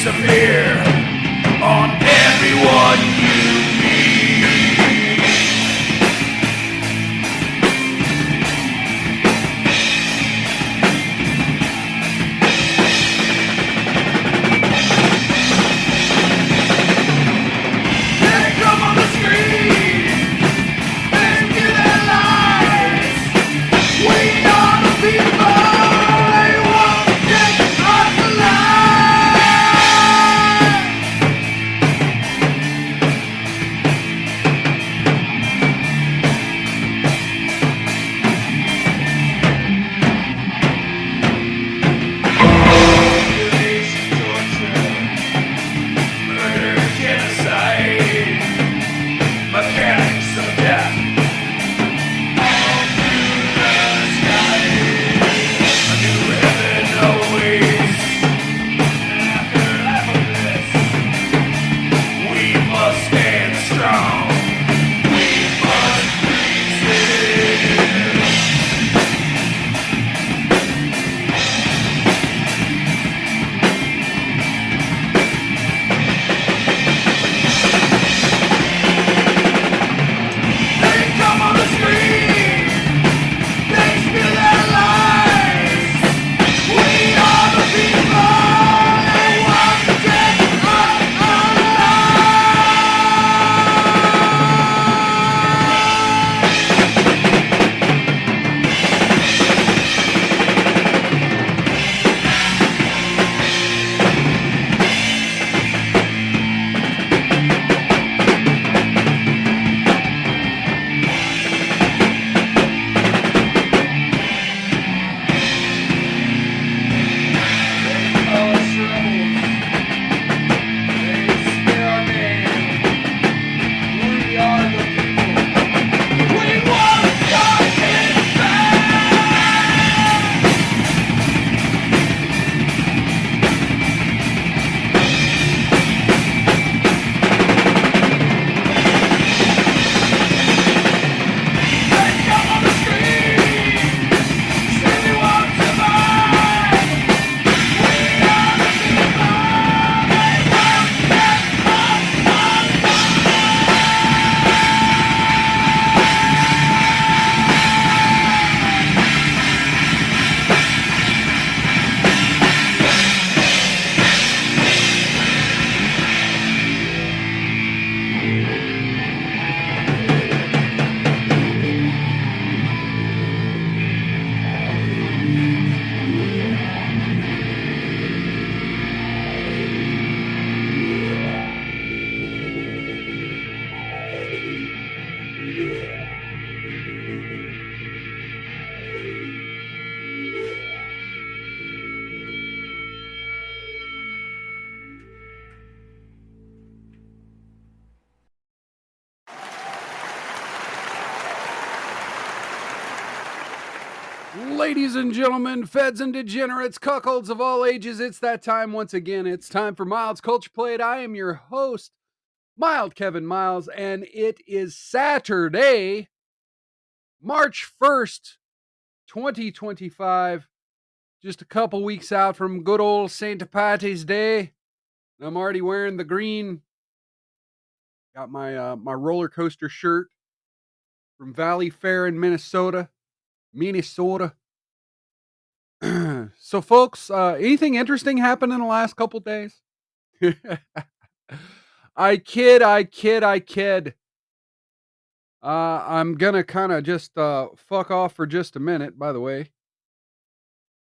disappear on everyone you meet. They come on the screen, they give their lives. We are the people, they won't take us alive. Mutilation, torture, murder, genocide, mechanics of death. All through the sky, a new heaven awaits. And after half of this, we must stand strong. We must resist. They come on the screen, they spill their lies. We are the people, they want to take us alive. They call us rebels, they smear our name. We are the people, we want justice back. They come on the screen, say they want to survive. We are the people, they won't get us Ladies and gentlemen, feds and degenerates, cuckolds of all ages, it's that time once again. It's time for Mild's Culture Plate. I am your host, Mild Kevin Miles, and it is Saturday, March 1st, 2025. Just a couple weeks out from good old St. Patty's Day. I'm already wearing the green. Got my roller coaster shirt from Valley Fair in Minnesota. So, folks, anything interesting happened in the last couple days? I kid. I'm gonna kind of just fuck off for just a minute, by the way.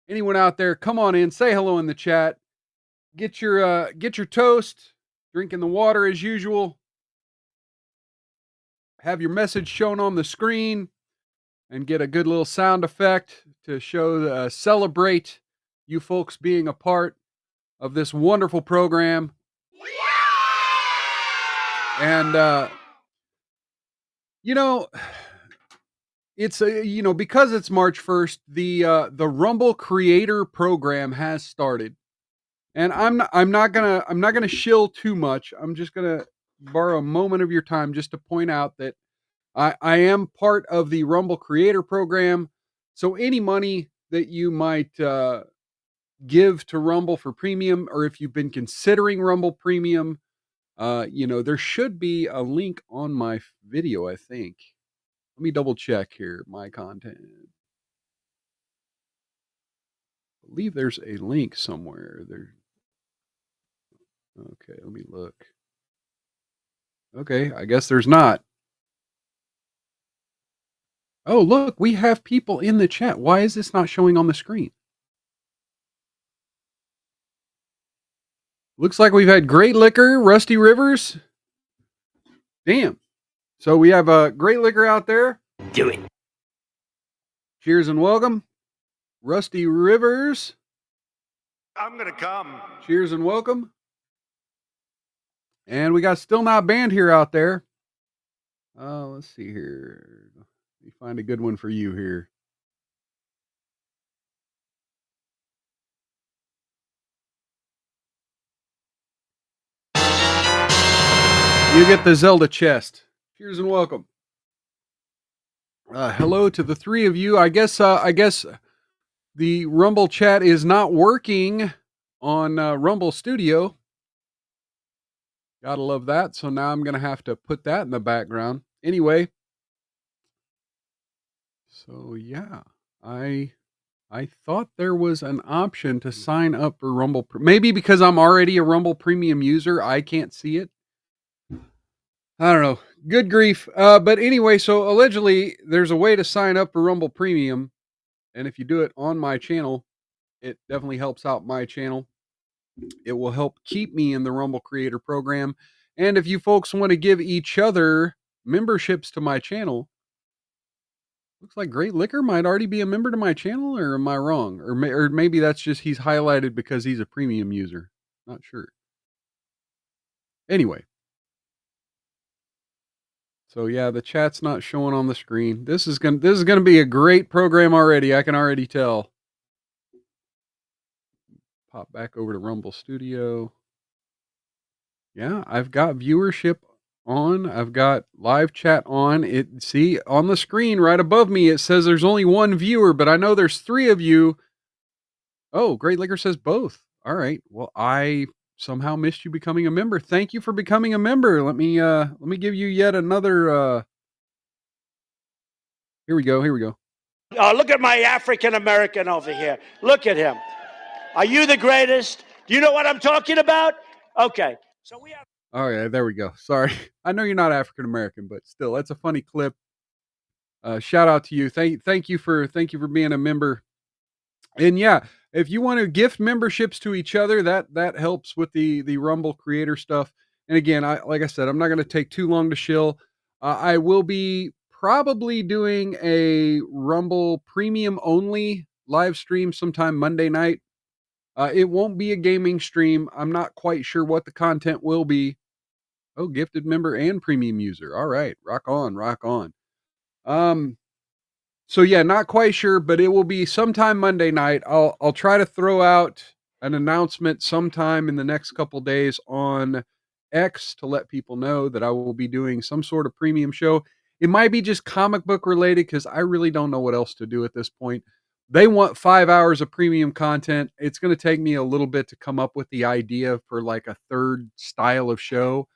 Anyone out there, come on in, say hello in the chat. Get your toast, drinking the water as usual. Have your message shown on the screen and get a good little sound effect to show celebrate you folks being a part of this wonderful program. And it's because it's March 1st, the Rumble Creator Program has started, and I'm not gonna shill too much. I'm just gonna borrow a moment of your time just to point out that I am part of the Rumble Creator Program. So any money that you might give to Rumble for premium, or if you've been considering Rumble Premium, there should be a link on my video, I think. Let me double check here. My content. I believe there's a link somewhere there. Okay, let me look. Okay, I guess there's not. Oh, look, we have people in the chat. Why is this not showing on the screen? Looks like we've had Great Liquor, Rusty Rivers. Damn. So we have a Great Liquor out there. Do it. Cheers and welcome. Rusty Rivers. I'm going to come. Cheers and welcome. And we got Still Not Banned here out there. Let's see here. Let me find a good one for you here. You get the Zelda chest. Cheers and welcome. Hello to the three of you. I guess the Rumble chat is not working on Rumble Studio. Gotta love that. So now I'm gonna have to put that in the background. Anyway. So yeah, I thought there was an option to sign up for Rumble. Maybe because I'm already a Rumble Premium user, I can't see it. I don't know. Good grief. But anyway, so allegedly there's a way to sign up for Rumble Premium. And if you do it on my channel, it definitely helps out my channel. It will help keep me in the Rumble Creator Program. And if you folks want to give each other memberships to my channel, looks like Great Liquor might already be a member to my channel, or am I wrong? Or maybe that's just he's highlighted because he's a premium user. Not sure. Anyway. So yeah, the chat's not showing on the screen. This is gonna be a great program already. I can already tell. Pop back over to Rumble Studio. Yeah, I've got viewership on. I've got live chat on. See on the screen right above me, it says there's only one viewer, but I know there's three of you. Oh, Great Liquor says both. All right. Well, I somehow missed you becoming a member. Thank you for becoming a member. Let me give you yet another Here we go. Look at my African American over here. Look at him. Are you the greatest? Do you know what I'm talking about? Okay. So we have. Oh yeah, there we go. Sorry. I know you're not African American, but still, that's a funny clip. Shout out to you. Thank you for being a member. And yeah, if you want to gift memberships to each other, that helps with the Rumble creator stuff. And again, like I said, I'm not going to take too long to shill. I will be probably doing a Rumble premium only live stream sometime Monday night. It won't be a gaming stream. I'm not quite sure what the content will be. Oh, gifted member and premium user. All right, rock on. So yeah, not quite sure, but it will be sometime Monday night. I'll try to throw out an announcement sometime in the next couple days on X to let people know that I will be doing some sort of premium show. It might be just comic book related because I really don't know what else to do at this point. They want 5 hours of premium content. It's going to take me a little bit to come up with the idea for like a third style of show.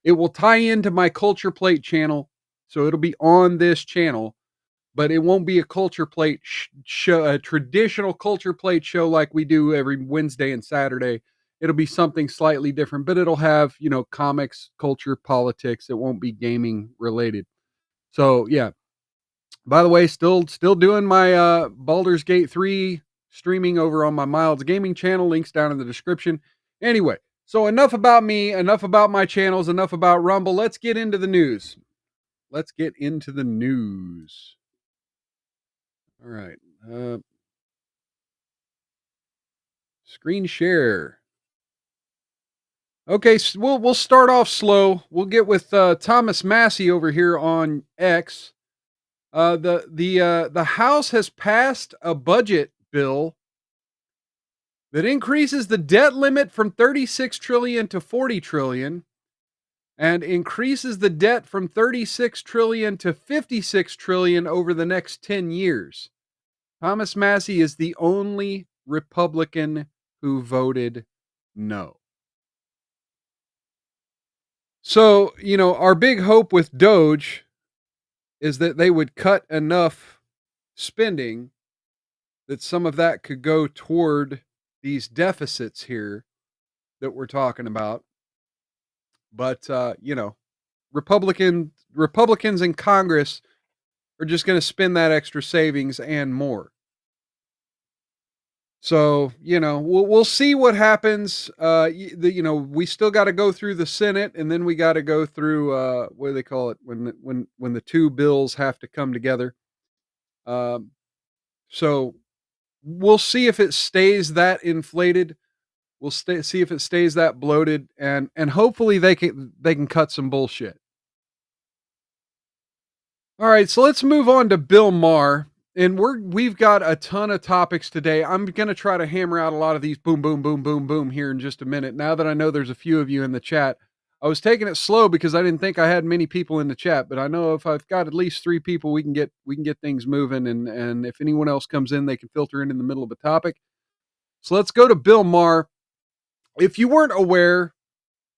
It will tie into my Culture Plate channel, so it'll be on this channel. But it won't be a culture plate show, a traditional culture plate show like we do every Wednesday and Saturday. It'll be something slightly different, but it'll have, comics, culture, politics. It won't be gaming related. So yeah. By the way, still doing my Baldur's Gate 3 streaming over on my Milds Gaming channel. Links down in the description. Anyway, so enough about me, enough about my channels, enough about Rumble. Let's get into the news. All right. Screen share. Okay, so we'll start off slow. We'll get with Thomas Massey over here on X. The House has passed a budget bill that increases the debt limit from 36 trillion to 40 trillion and increases the debt from 36 trillion to 56 trillion over the next 10 years. Thomas Massey is the only Republican who voted no. So, our big hope with Doge is that they would cut enough spending that some of that could go toward these deficits here that we're talking about. But, Republicans in Congress are just going to spend that extra savings and more. So, we'll see what happens. We still got to go through the Senate, and then we got to go through what do they call it when the two bills have to come together. So we'll see if it stays that inflated. We'll see if it stays that bloated, and hopefully they can cut some bullshit. All right, so let's move on to Bill Maher. And we've got a ton of topics today. I'm going to try to hammer out a lot of these boom, boom, boom, boom, boom here in just a minute. Now that I know there's a few of you in the chat, I was taking it slow because I didn't think I had many people in the chat, but I know if I've got at least 3 people, we can get things moving. And if anyone else comes in, they can filter in the middle of a topic. So let's go to Bill Maher. If you weren't aware,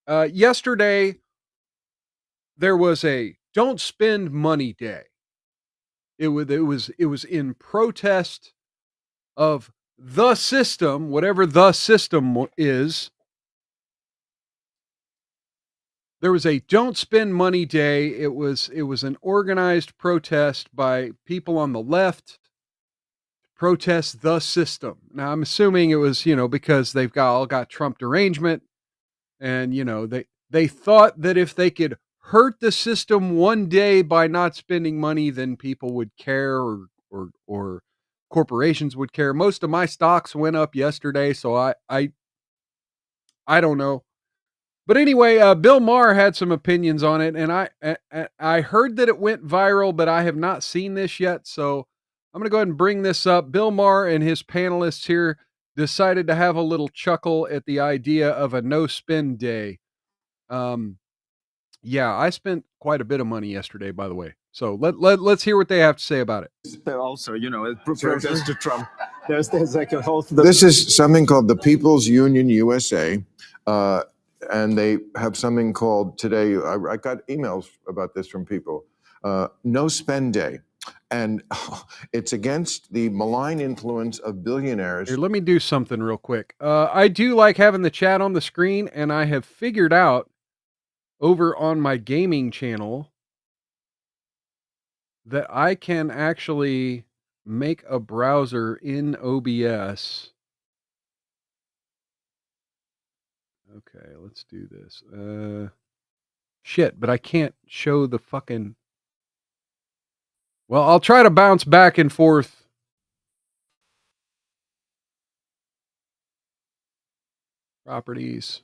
yesterday there was a Don't Spend Money Day. It was in protest of the system, whatever the system is. There was a Don't Spend Money Day. It was an organized protest by people on the left to protest the system. Now I'm assuming it was, because they've all got Trump derangement, and they thought that if they could hurt the system one day by not spending money, then people would care, or corporations would care. Most of my stocks went up yesterday, so I don't know. But anyway, Bill Maher had some opinions on it, and I heard that it went viral, but I have not seen this yet, so I'm going to go ahead and bring this up. Bill Maher and his panelists here decided to have a little chuckle at the idea of a no-spend day. Yeah, I spent quite a bit of money yesterday, by the way. So let's hear what they have to say about it. Also, protest to Trump. There's like a whole. This is something called the People's Union USA, and they have something called today. I got emails about this from people. No Spend Day, and it's against the malign influence of billionaires. Here, let me do something real quick. I do like having the chat on the screen, and I have figured out over on my gaming channel that I can actually make a browser in OBS. Okay, let's do this. Shit, but I can't show the fucking... Well, I'll try to bounce back and forth. Properties.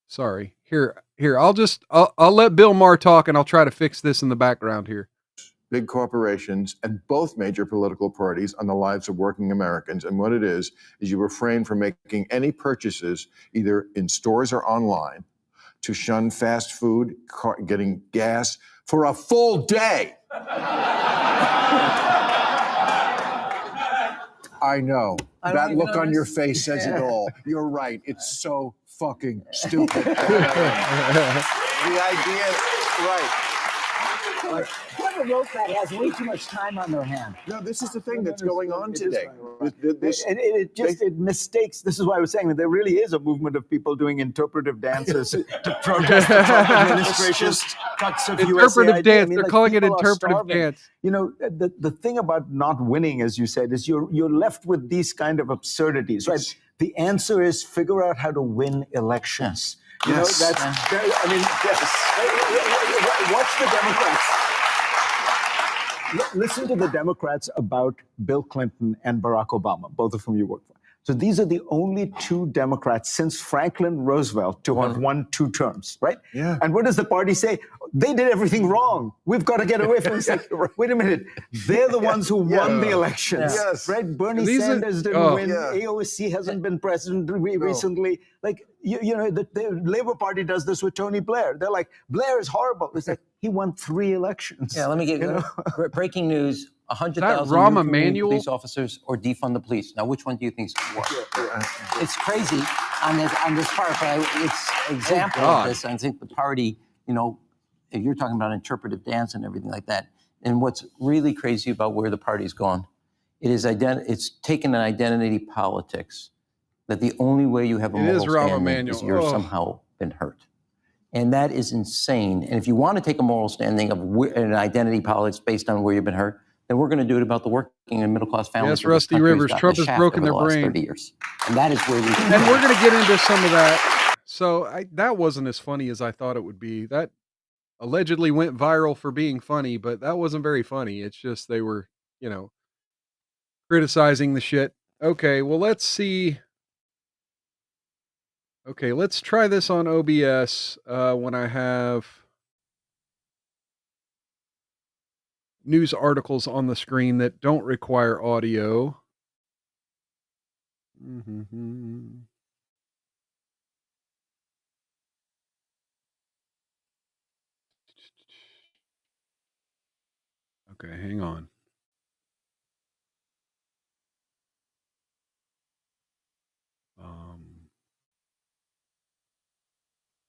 Sorry. Here. I'll let Bill Maher talk, and I'll try to fix this in the background here. Big corporations and both major political parties on the lives of working Americans. And what it is you refrain from making any purchases, either in stores or online, to shun fast food, getting gas for a full day. I know. That look on your face says it all. You're right. It's so fucking stupid. The idea, right. Whoever wrote that has way too much time on their hand. No, this is the thing that's going on today. It mistakes. This is why I was saying that there really is a movement of people doing interpretive dances to protest the Trump administration's cuts of interpretive dance. They're calling it interpretive dance. The thing about not winning, as you said, is you're left with these kind of absurdities, right? The answer is figure out how to win elections. Yes. Watch the Democrats. Listen to the Democrats about Bill Clinton and Barack Obama, both of whom you worked for. So these are the only 2 Democrats since Franklin Roosevelt to have won 2 terms, right? Yeah. And what does the party say? They did everything wrong. We've got to get away from this. Wait a minute. They're the ones who won the elections, right? Bernie Sanders didn't win. AOC hasn't been president recently. Like, the Labour Party does this with Tony Blair. They're like, Blair is horrible. It's like, he won 3 elections. Yeah, let me give you breaking news 100,000 new community police officers or defund the police. Now, which one do you think is more? It's crazy on this part, but it's an example of this. I think the party, you know, if you're talking about interpretive dance and everything like that, and what's really crazy about where the party's gone, it's taken an identity politics that the only way you have a moral standing is you're somehow been hurt. And that is insane. And if you want to take a moral standing of an identity politics based on where you've been hurt, then we're going to do it about the working and middle-class families. Yes, Rusty Rivers, Trump has broken their brain. 30 years. And that is where we can And we're going to get into some of that. So that wasn't as funny as I thought it would be. That allegedly went viral for being funny, but that wasn't very funny. It's just they were, you know, criticizing the shit. Okay, well, let's see. Okay, let's try this on OBS when I have news articles on the screen that don't require audio. Okay, hang on.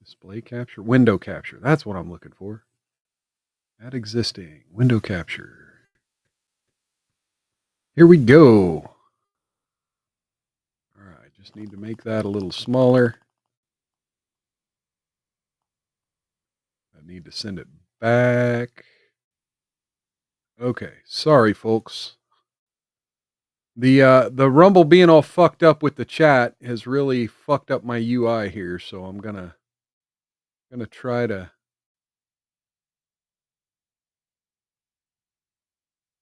Display capture, window capture. That's what I'm looking for. Add existing, window capture. Here we go. All right, just need to make that a little smaller. I need to send it back. Okay, sorry folks. The Rumble being all fucked up with the chat has really fucked up my UI here, so I'm gonna try to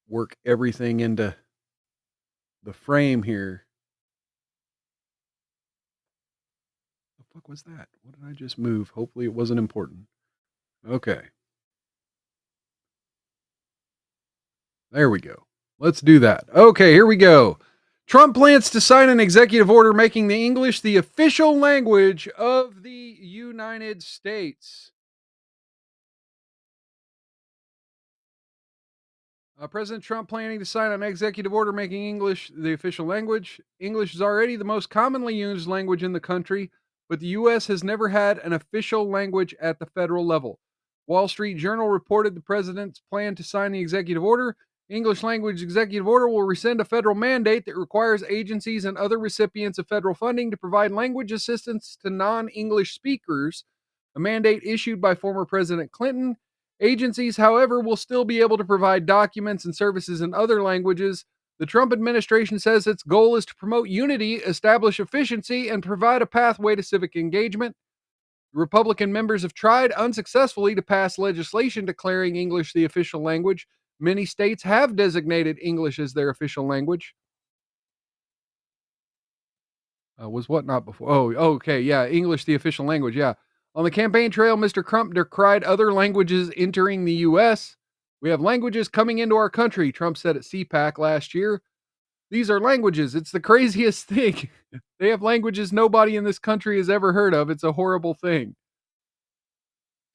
work everything into the frame here. What the fuck was that? What did I just move? Hopefully it wasn't important. Okay. There we go. Let's do that. Okay, here we go. Trump plans to sign an executive order making the English the official language of the United States. President Trump planning to sign an executive order making English the official language. English is already the most commonly used language in the country, but the U.S. has never had an official language at the federal level. Wall Street Journal reported the president's plan to sign the executive order. English language executive order will rescind a federal mandate that requires agencies and other recipients of federal funding to provide language assistance to non-English speakers, a mandate issued by former President Clinton. Agencies, however, will still be able to provide documents and services in other languages. The Trump administration says its goal is to promote unity, establish efficiency, and provide a pathway to civic engagement. Republican members have tried unsuccessfully to pass legislation declaring English the official language. Many states have designated English as their official language. Was what not before? Oh, okay, yeah, English the official language, yeah. On the campaign trail, Mr. Trump decried other languages entering the U.S. We have languages coming into our country, Trump said at CPAC last year. These are languages. It's the craziest thing. They have languages nobody in this country has ever heard of. It's a horrible thing.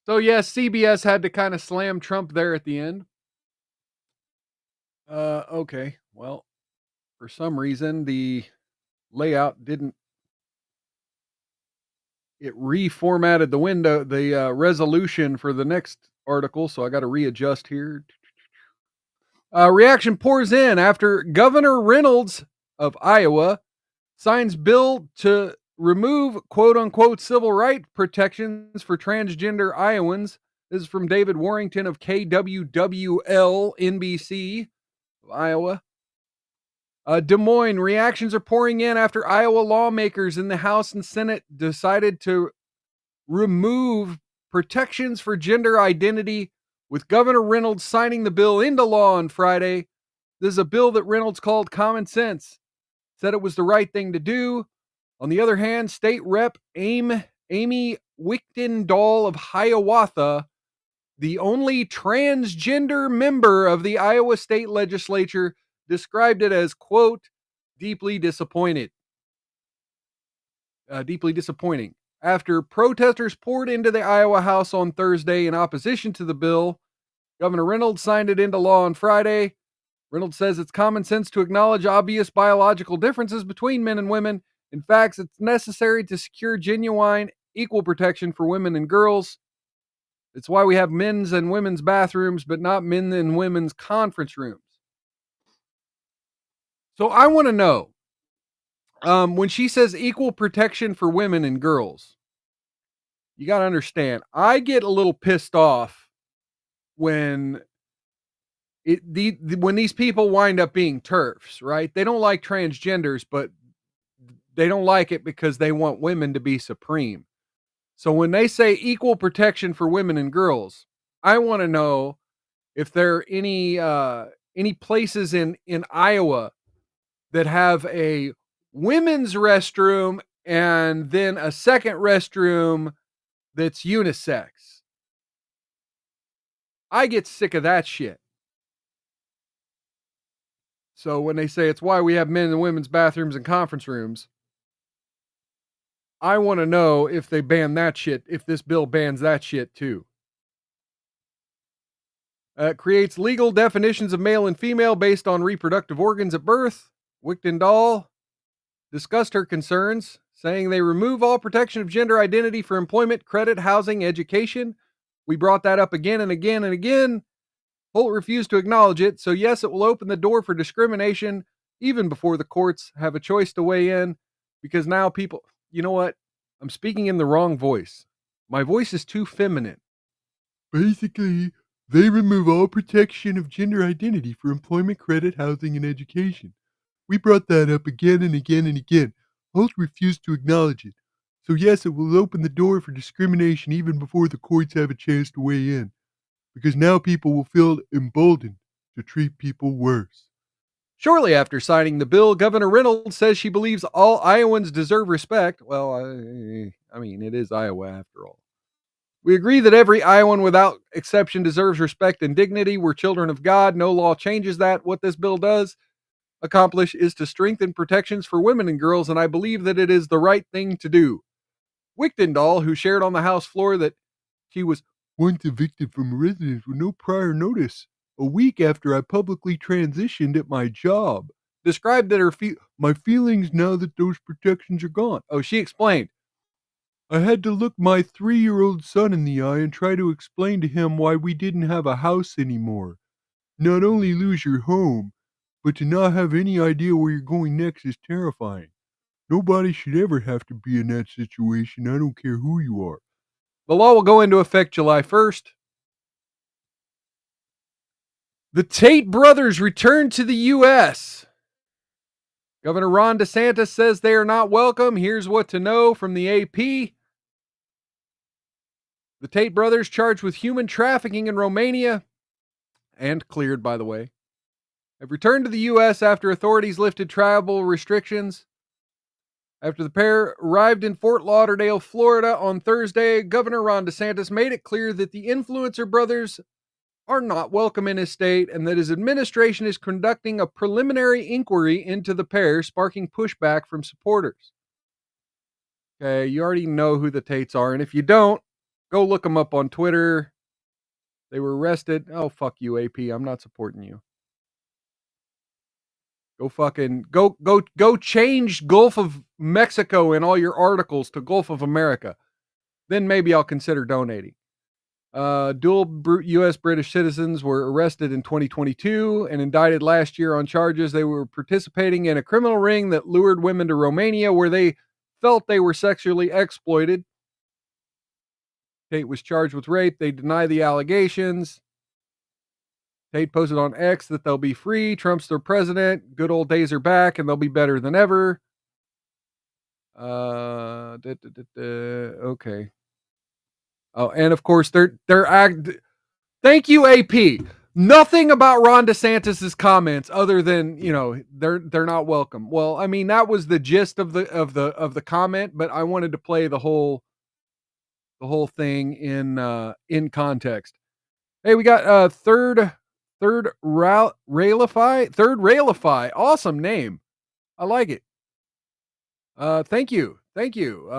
So, yes, CBS had to kind of slam Trump there at the end. Okay, well, for some reason, the layout didn't. It reformatted the window, the resolution for the next article, so I got to readjust here. Reaction pours in after Governor Reynolds of Iowa signs bill to remove quote-unquote civil rights protections for transgender Iowans. This is from David Warrington of KWWL NBC of Iowa. Des Moines, reactions are pouring in after Iowa lawmakers in the House and Senate decided to remove protections for gender identity, with Governor Reynolds signing the bill into law on Friday. This is a bill that Reynolds called common sense, said it was the right thing to do. On the other hand, State Rep. Amy Wichtendahl of Hiawatha, the only transgender member of the Iowa State Legislature, described it as, quote, deeply disappointing. After protesters poured into the Iowa House on Thursday in opposition to the bill, Governor Reynolds signed it into law on Friday. Reynolds says it's common sense to acknowledge obvious biological differences between men and women. In fact, it's necessary to secure genuine equal protection for women and girls. It's why we have men's and women's bathrooms, but not men and women's conference rooms. So I want to know, when she says equal protection for women and girls, you got to understand, I get a little pissed off when when these people wind up being TERFs, right? They don't like transgenders, but they don't like it because they want women to be supreme. So when they say equal protection for women and girls, I want to know if there are any places in Iowa that have a women's restroom and then a second restroom that's unisex. I get sick of that shit. So when they say it's why we have men and women's bathrooms and conference rooms, I want to know if they ban that shit, if this bill bans that shit too. Creates legal definitions of male and female based on reproductive organs at birth. Wichtendahl discussed her concerns, saying they remove all protection of gender identity for employment, credit, housing, education. We brought that up again and again and again. Holt refused to acknowledge it, so yes, it will open the door for discrimination even before the courts have a choice to weigh in, because now people, you know what? I'm speaking in the wrong voice. My voice is too feminine. Basically, they remove all protection of gender identity for employment, credit, housing, and education. We brought that up again and again and again. Holt refused to acknowledge it. So yes, it will open the door for discrimination even before the courts have a chance to weigh in, because now people will feel emboldened to treat people worse. Shortly after signing the bill, Governor Reynolds says she believes all Iowans deserve respect. Well, I mean, it is Iowa after all. We agree that every Iowan without exception deserves respect and dignity. We're children of God. No law changes that. What this bill does accomplish is to strengthen protections for women and girls, and I believe that it is the right thing to do. Wichtendahl, who shared on the House floor that she was once evicted from a residence with no prior notice, a week after I publicly transitioned at my job, described that my feelings now that those protections are gone. Oh, she explained, I had to look my 3-year-old son in the eye and try to explain to him why we didn't have a house anymore. Not only lose your home, but to not have any idea where you're going next is terrifying. Nobody should ever have to be in that situation. I don't care who you are. The law will go into effect July 1st. The Tate brothers return to the U.S. Governor Ron DeSantis says they are not welcome. Here's what to know from the AP. The Tate brothers, charged with human trafficking in Romania, and cleared, by the way, have returned to the U.S. after authorities lifted travel restrictions. After the pair arrived in Fort Lauderdale, Florida on Thursday, Governor Ron DeSantis made it clear that the influencer brothers are not welcome in his state and that his administration is conducting a preliminary inquiry into the pair, sparking pushback from supporters. Okay, you already know who the Tates are, and if you don't, go look them up on Twitter. They were arrested. Oh, fuck you, AP. I'm not supporting you. Go change Gulf of Mexico in all your articles to Gulf of America. Then maybe I'll consider donating. Dual U.S. British citizens were arrested in 2022 and indicted last year on charges they were participating in a criminal ring that lured women to Romania where they felt they were sexually exploited. Tate was charged with rape. They deny the allegations. Tate posted on X that they'll be free. Trump's their president. Good old days are back, and they'll be better than ever. Okay. Oh, and of course, thank you, AP. Nothing about Ron DeSantis's comments other than, they're not welcome. Well, I mean, that was the gist of the comment, but I wanted to play the whole thing in context. Hey, we got third Railify. Awesome name. I like it. Thank you. Thank you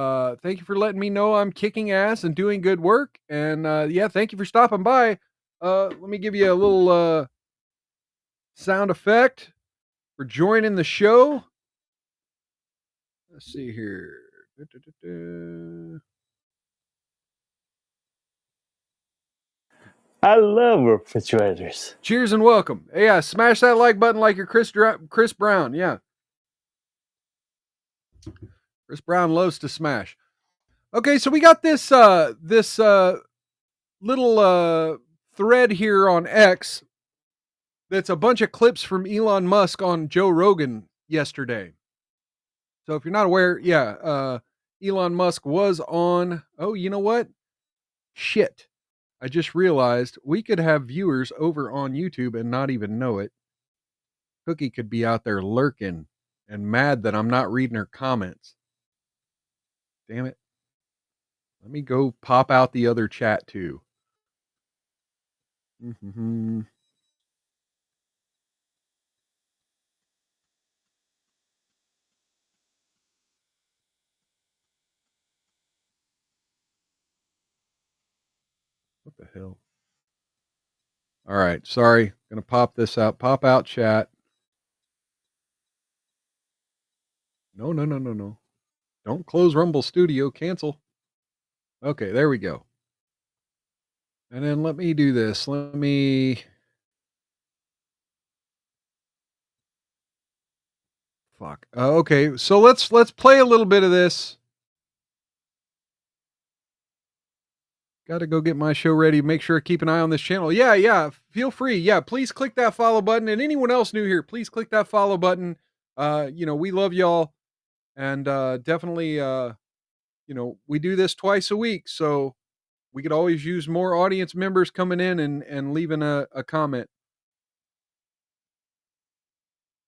for letting me know I'm kicking ass and doing good work. And thank you for stopping by. Let me give you a little sound effect for joining the show. Let's see here. I love refrigerators. Cheers and welcome. Yeah, smash that like button like you're Chris Brown. Yeah. Chris Brown loves to smash. Okay, so we got this little thread here on X that's a bunch of clips from Elon Musk on Joe Rogan yesterday. So if you're not aware, Elon Musk was on. Oh, you know what? Shit. I just realized we could have viewers over on YouTube and not even know it. Cookie could be out there lurking and mad that I'm not reading her comments. Damn it. Let me go pop out the other chat too. Mm-hmm. What the hell? All right, sorry. Gonna pop this out. Pop out chat. No. Don't close Rumble Studio. Cancel. Okay, there we go. And then let me do this. Let me... Fuck. Okay, so let's play a little bit of this. Got to go get my show ready. Make sure to keep an eye on this channel. Yeah. Feel free. Yeah, please click that follow button. And anyone else new here, please click that follow button. We love y'all. And definitely, we do this twice a week. So we could always use more audience members coming in and leaving a comment.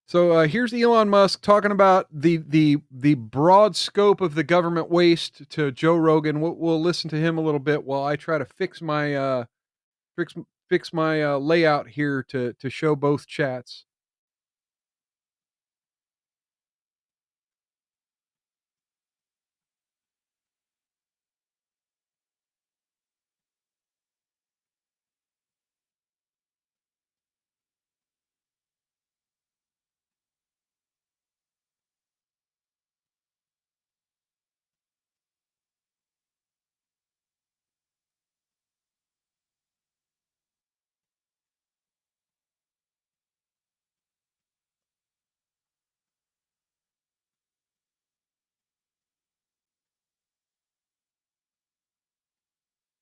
So here's Elon Musk talking about the broad scope of the government waste to Joe Rogan. We'll listen to him a little bit while I try to fix my layout here to show both chats.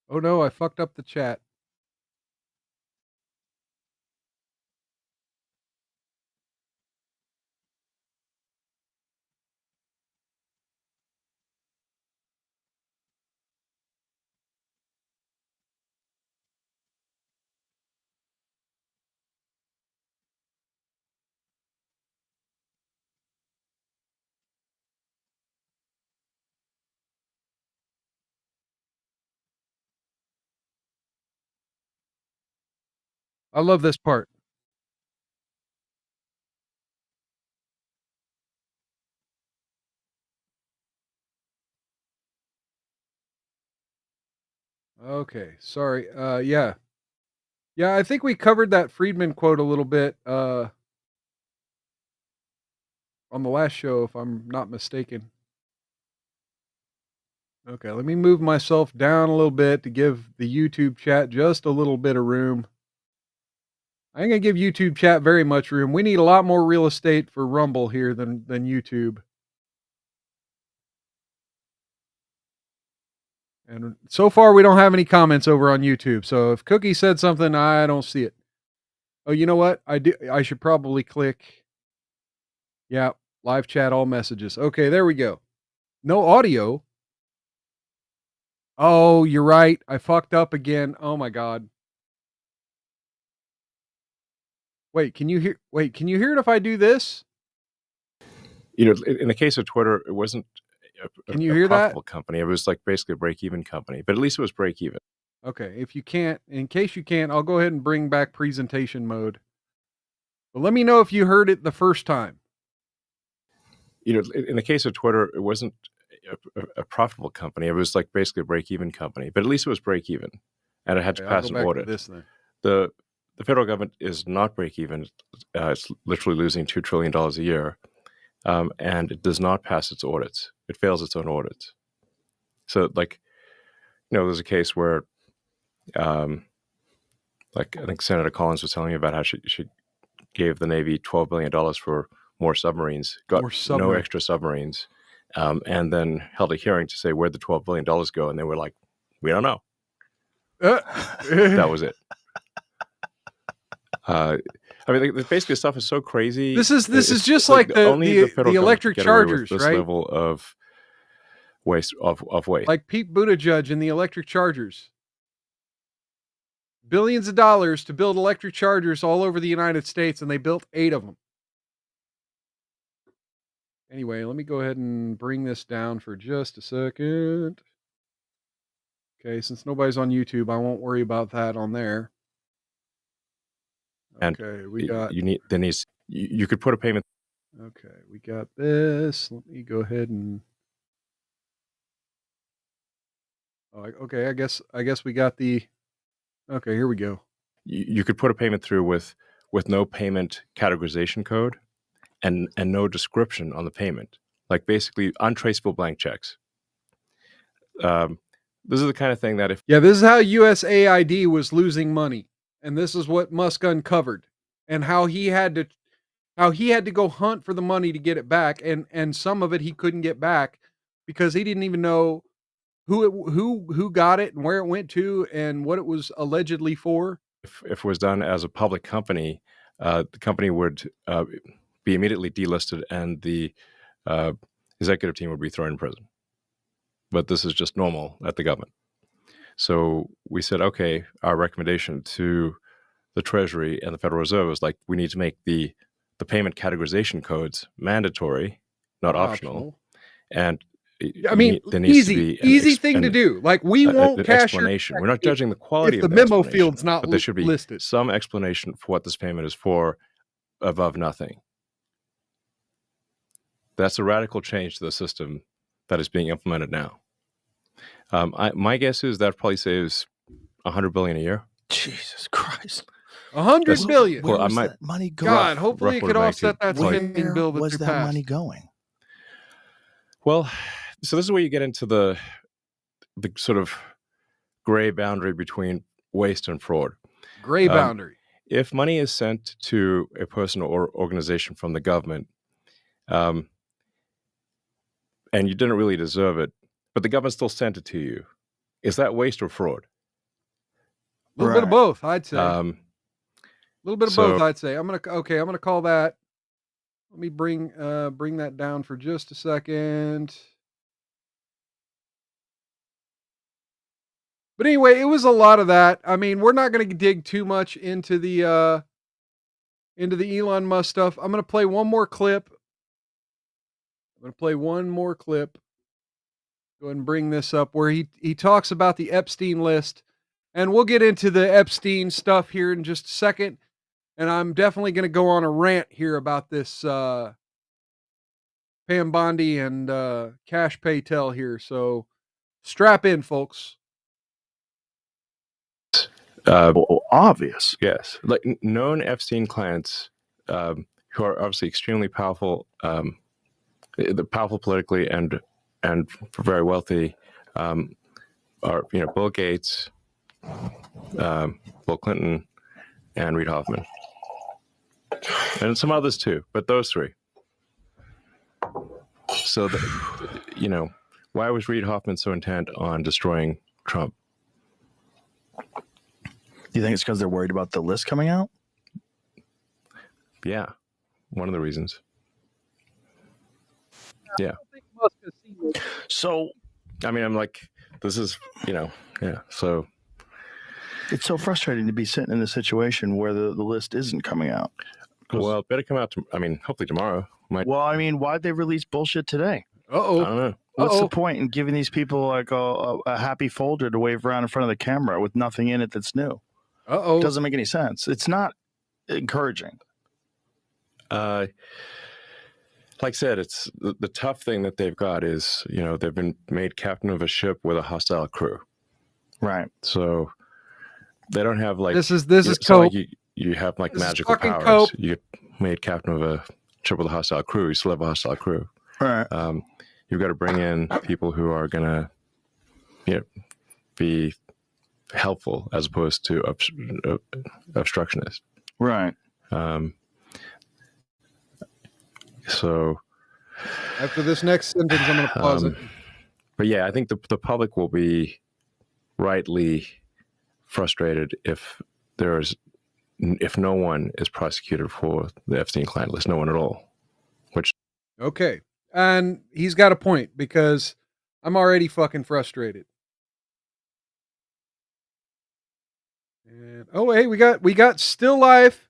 Oh no, I fucked up the chat. I love this part. Okay, sorry. Yeah, I think we covered that Friedman quote a little bit on the last show, if I'm not mistaken. Okay, let me move myself down a little bit to give the YouTube chat just a little bit of room. I ain't gonna give YouTube chat very much room. We need a lot more real estate for Rumble here than YouTube. And so far, we don't have any comments over on YouTube. So if Cookie said something, I don't see it. Oh, you know what? I should probably click. Yeah, live chat, all messages. Okay, there we go. No audio. Oh, you're right. I fucked up again. Oh my God. Wait, can you hear it if I do this? In the case of Twitter, it wasn't Can you hear that? profitable company. It was like basically a break-even company, but at least it was break-even. Okay, if you can't, in case you can't, I'll go ahead and bring back presentation mode. But let me know if you heard it the first time. In the case of Twitter, it wasn't a profitable company. It was like basically a break-even company, but at least it was break-even, and it had to pass an audit. This then. the federal government is not break even. It's literally losing $2 trillion a year, and it does not pass its audits. It fails its own audits. So, like, there's a case where, like, I think Senator Collins was telling me about how she gave the Navy $12 billion for more submarines, got no extra submarines, and then held a hearing to say where'd the $12 billion go, and they were like, we don't know. That was it. I mean, basically, the stuff is so crazy. This is just like the electric chargers, this right? Level of waste of waste, like Pete Buttigieg and the electric chargers. Billions of dollars to build electric chargers all over the United States, and they built 8 of them. Anyway, let me go ahead and bring this down for just a second. Okay, since nobody's on YouTube, I won't worry about that on there. Okay, we got. You could put a payment. Okay, we got this. Let me go ahead and. Oh, okay, I guess we got the. Okay, here we go. You could put a payment through with no payment categorization code, and no description on the payment, like basically untraceable blank checks. This is the kind of thing that this is how USAID was losing money, and this is what Musk uncovered, and how he had to go hunt for the money to get it back, and some of it he couldn't get back because he didn't even know who got it and where it went to and what it was allegedly for. If it was done as a public company, the company would be immediately delisted, and the executive team would be thrown in prison. But this is just normal at the government. So we said, okay, our recommendation to the Treasury and the Federal Reserve is like, we need to make the payment categorization codes mandatory, not optional. And I mean, there needs to be easy thing to do. Like, we won't cash explanation. We're not judging the quality of the memo field's not but there should be listed. Some explanation for what this payment is for, above nothing. That's a radical change to the system that is being implemented now. My guess is that probably saves $100 billion a year. Jesus Christ. $100 billion. Where was that money going? God, hopefully it could offset that spending bill that was that money going? Well, so this is where you get into the sort of gray boundary between waste and fraud. Gray boundary. If money is sent to a person or organization from the government, and you didn't really deserve it, but the government still sent it to you, is that waste or fraud? A little bit of both, I'd say. A little bit of both, I'd say. I'm gonna call that. Let me bring that down for just a second. But anyway, it was a lot of that. I mean, we're not going to dig too much into the Elon Musk stuff. I'm going to play one more clip. Go ahead and bring this up where he talks about the Epstein list, and we'll get into the Epstein stuff here in just a second. And I'm definitely going to go on a rant here about this Pam Bondi and Cash Paytel here. So strap in, folks. Obvious. Yes. Like known Epstein clients who are obviously extremely powerful, powerful politically and very wealthy, are Bill Gates, Bill Clinton, and Reid Hoffman. And some others too, but those three. So, why was Reid Hoffman so intent on destroying Trump? Do you think it's because they're worried about the list coming out? Yeah, one of the reasons. Yeah. So, I mean, I'm like, this is, so. It's so frustrating to be sitting in a situation where the list isn't coming out. Well, it better come out, hopefully tomorrow. Well, I mean, why'd they release bullshit today? Uh-oh. I don't know. What's the point in giving these people like a happy folder to wave around in front of the camera with nothing in it that's new? Uh-oh. It doesn't make any sense. It's not encouraging. Like I said, it's the tough thing that they've got is, they've been made captain of a ship with a hostile crew. Right. So they don't have like this is cope. you have like This is magical fucking powers. cope. You get made captain of a ship with a hostile crew. You still have a hostile crew. Right. You've got to bring in people who are gonna, be helpful as opposed to obstructionist. Right. So After this next sentence, I'm going to pause it. But yeah, I think the public will be rightly frustrated if no one is prosecuted for the Epstein client list, no one at all. Okay. And he's got a point, because I'm already fucking frustrated. And hey, we got Still Life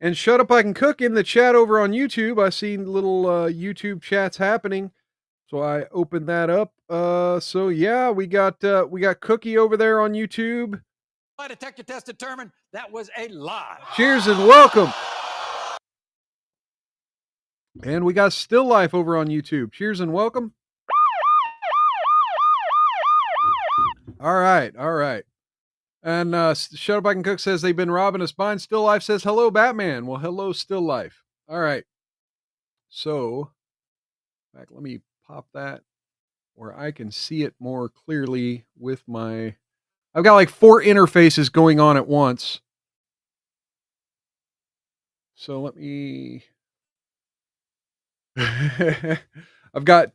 and Shut Up I Can Cook in the chat over on YouTube. I seen little YouTube chats happening, so I opened that up. So yeah, we got Cookie over there on YouTube. Lie detector test determined that was a lie. Cheers and welcome. And we got Still Life over on YouTube. Cheers and welcome. All right. And Shut Up I Can Cook says they've been robbing us blind. Still Life says hello, Batman. Well, hello, Still Life. All right. So, let me pop that where I can see it more clearly with my. I've got like 4 interfaces going on at once. So let me. I've got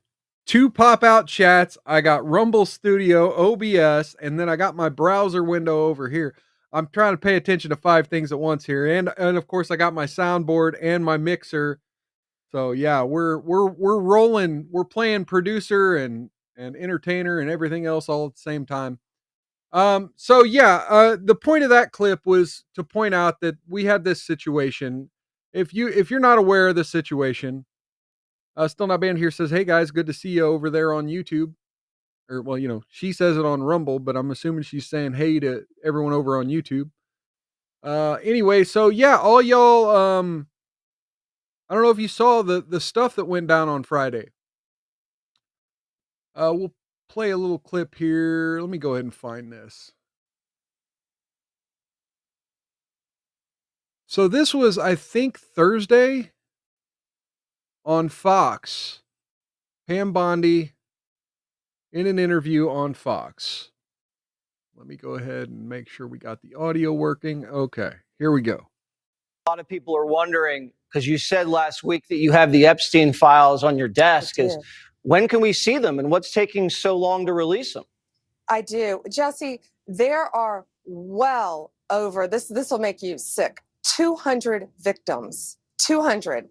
2 pop-out chats. I got Rumble Studio, OBS, and then I got my browser window over here. I'm trying to pay attention to 5 things at once here, and of course I got my soundboard and my mixer. So yeah, we're rolling. We're playing producer and entertainer and everything else all at the same time. So yeah, the point of that clip was to point out that we had this situation. If you're not aware of the situation. Still Not Banned here says, hey guys, good to see you over there on YouTube. Or, well, she says it on Rumble, but I'm assuming she's saying hey to everyone over on YouTube. Anyway, so yeah, all y'all, I don't know if you saw the stuff that went down on Friday. We'll play a little clip here. Let me go ahead and find this. So this was, I think, Thursday on Fox. Pam Bondi in an interview on Fox. Let me go ahead and make sure we got the audio working. Okay, here we go. A lot of people are wondering, because you said last week that you have the Epstein files on your desk, is when can we see them and what's taking so long to release them? I do. Jesse, there are well over, this will make you sick, 200 victims. 200.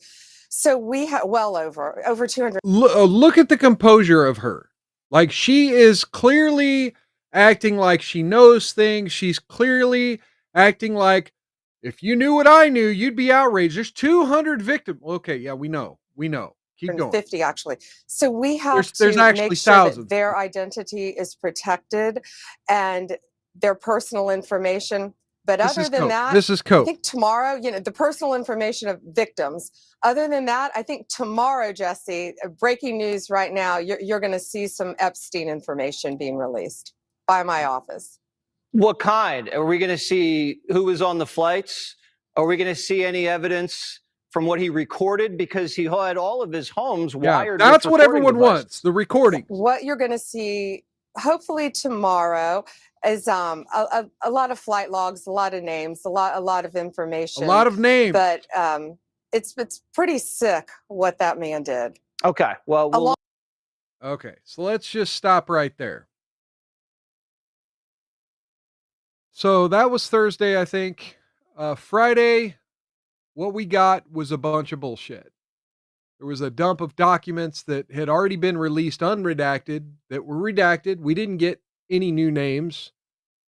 So we have well over 200. Look at the composure of her. Like, she is clearly acting like she knows things. She's clearly acting like, if you knew what I knew, you'd be outraged. There's 200 victims. Okay, yeah, we know. Keep going. 50 actually. So we have there's to actually make sure thousands. that their identity is protected and their personal information. But other than that, this is code. I think tomorrow, the personal information of victims. Other than that, I think tomorrow, Jesse, breaking news right now, you're going to see some Epstein information being released by my office. What kind? Are we going to see who was on the flights? Are we going to see any evidence from what he recorded? Because he had all of his homes wired. That's what everyone wants, the recording. What you're going to see, hopefully tomorrow, is a lot of flight logs, a lot of names, a lot of information. A lot of names. But it's pretty sick what that man did. Okay. Well, okay. So let's just stop right there. So that was Thursday, I think. Friday, what we got was a bunch of bullshit. There was a dump of documents that had already been released unredacted, that were redacted. We didn't get any new names.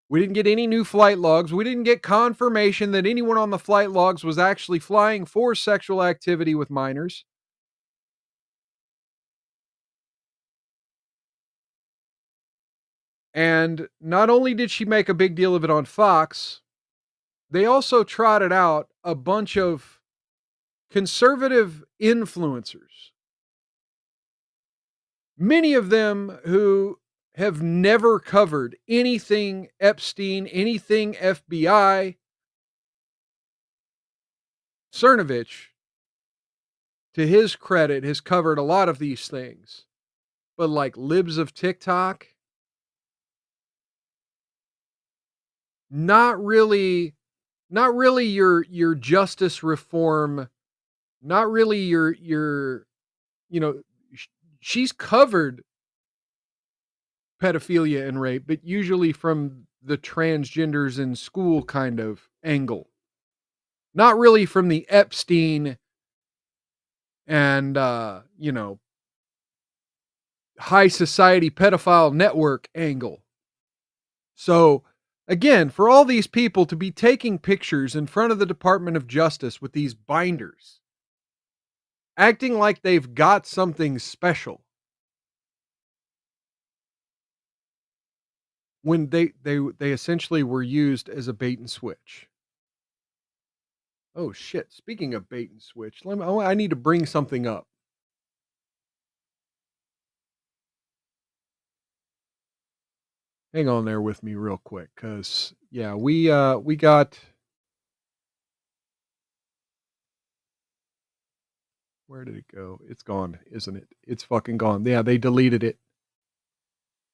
We didn't get any new flight logs. We didn't get confirmation that anyone on the flight logs was actually flying for sexual activity with minors. And not only did she make a big deal of it on Fox, they also trotted out a bunch of conservative influencers. Many of them who have never covered anything Epstein, anything FBI, Cernovich, to his credit, has covered a lot of these things. But like libs of TikTok, not really your justice reform, not really your she's covered pedophilia and rape, but usually from the transgenders in school kind of angle. Not really from the Epstein and high society pedophile network angle. So again, for all these people to be taking pictures in front of the Department of Justice with these binders, acting like they've got something special, when they essentially were used as a bait and switch. Oh shit, speaking of bait and switch, I need to bring something up. Hang on there with me real quick, because yeah, we got, where did it go? It's gone, isn't it? It's fucking gone. Yeah, they deleted it.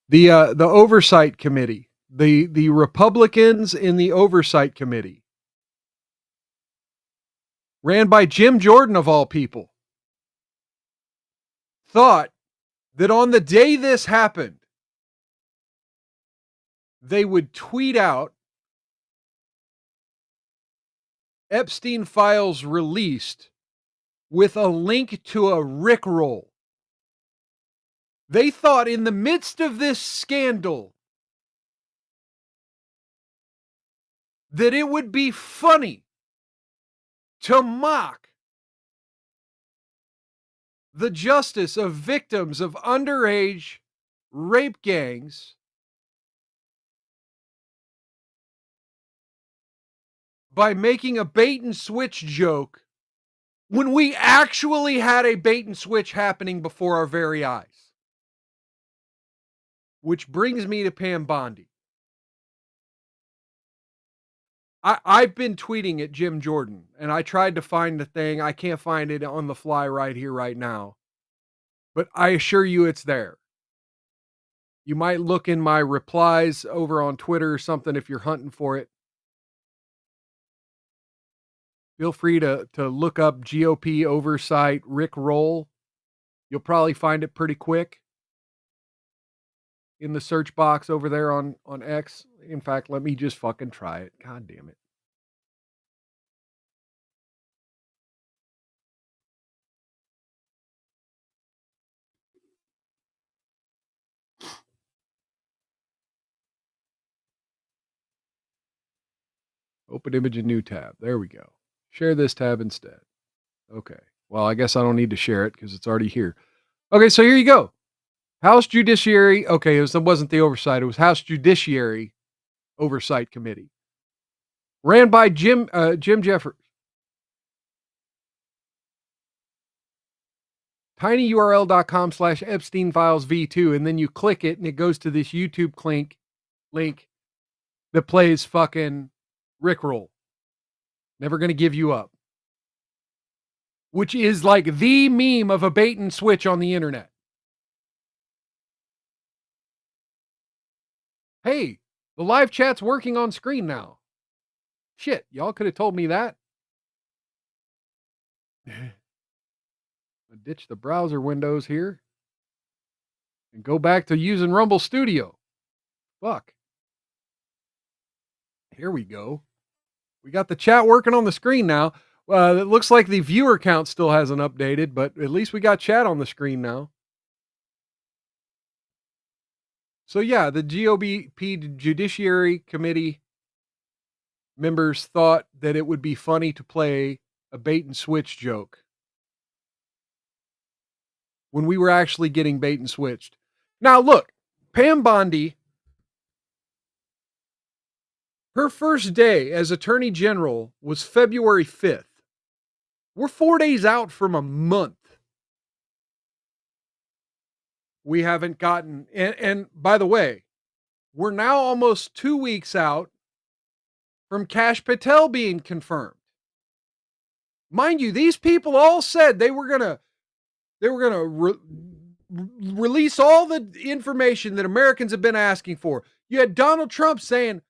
The oversight committee, the Republicans in the oversight committee, ran by Jim Jordan of all people, thought that on the day this happened, they would tweet out Epstein files released with a link to a Rickroll. They thought in the midst of this scandal that it would be funny to mock the justice of victims of underage rape gangs by making a bait and switch joke when we actually had a bait and switch happening before our very eyes. Which brings me to Pam Bondi. I've been tweeting at Jim Jordan, and I tried to find the thing. I can't find it on the fly right here, right now. But I assure you it's there. You might look in my replies over on Twitter or something if you're hunting for it. Feel free to look up GOP oversight Rick Roll. You'll probably find it pretty quick in the search box over there on X. In fact, let me just fucking try it. God damn it. Open image in new tab. There we go. Share this tab instead. Okay. Well, I guess I don't need to share it because it's already here. Okay, so here you go. House Judiciary. Okay, it wasn't the oversight. It was House Judiciary Oversight Committee. Ran by Jim Jeffers. tinyurl.com/Epstein Files V2, and then you click it and it goes to this YouTube link that plays fucking Rickroll. Never gonna give you up. Which is like the meme of a bait and switch on the internet. Hey, the live chat's working on screen now. Shit, y'all could have told me that. Ditch the browser windows here and go back to using Rumble Studio. Fuck. Here we go. We got the chat working on the screen now. It looks like the viewer count still hasn't updated, but at least we got chat on the screen now. So yeah, the GOP Judiciary Committee members thought that it would be funny to play a bait and switch joke when we were actually getting bait and switched. Now look, Pam Bondi, her first day as Attorney General was February 5th. We're 4 days out from a month. We haven't gotten, and by the way, we're now almost 2 weeks out from Kash Patel being confirmed. Mind you, these people all said they were gonna release all the information that Americans have been asking for. You had Donald Trump saying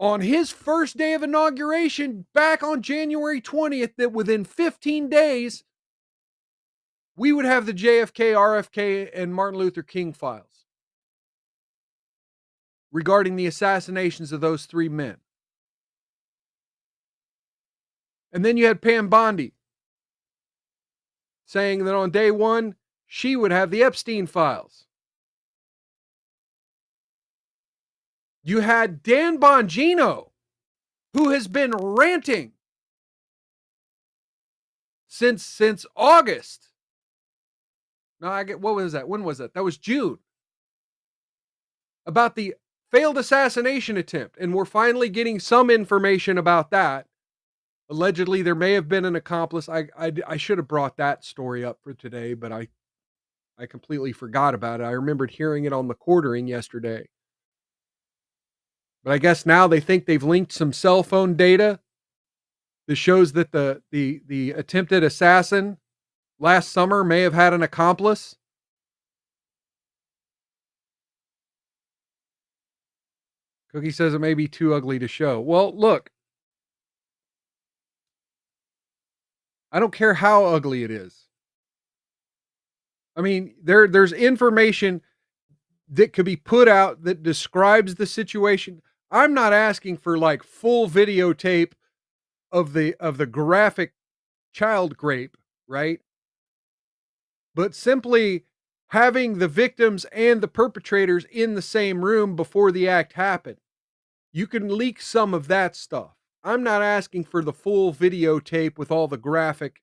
on his first day of inauguration back on January 20th that within 15 days we would have the JFK, RFK, and Martin Luther King files regarding the assassinations of those three men. And then you had Pam Bondi saying that on day one, she would have the Epstein files. You had Dan Bongino, who has been ranting since August. No, what was that? When was that? That was June. About the failed assassination attempt. And we're finally getting some information about that. Allegedly, there may have been an accomplice. I should have brought that story up for today, but I completely forgot about it. I remembered hearing it on the quartering yesterday. But I guess now they think they've linked some cell phone data that shows that the attempted assassin last summer may have had an accomplice. Cookie says it may be too ugly to show. Well, look. I don't care how ugly it is. I mean, there's information that could be put out that describes the situation. I'm not asking for like full videotape of the graphic child rape, right? But simply having the victims and the perpetrators in the same room before the act happened. You can leak some of that stuff. I'm not asking for the full videotape with all the graphic,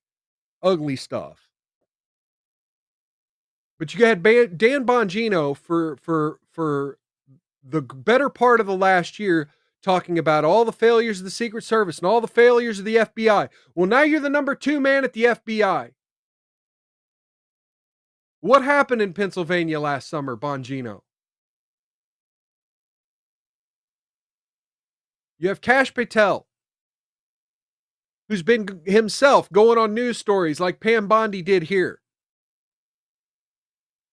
ugly stuff. But you had Dan Bongino for the better part of the last year talking about all the failures of the Secret Service and all the failures of the FBI. Well, now you're the number 2 man at the FBI. What happened in Pennsylvania last summer, Bongino? You have Kash Patel, who's been himself going on news stories like Pam Bondi did here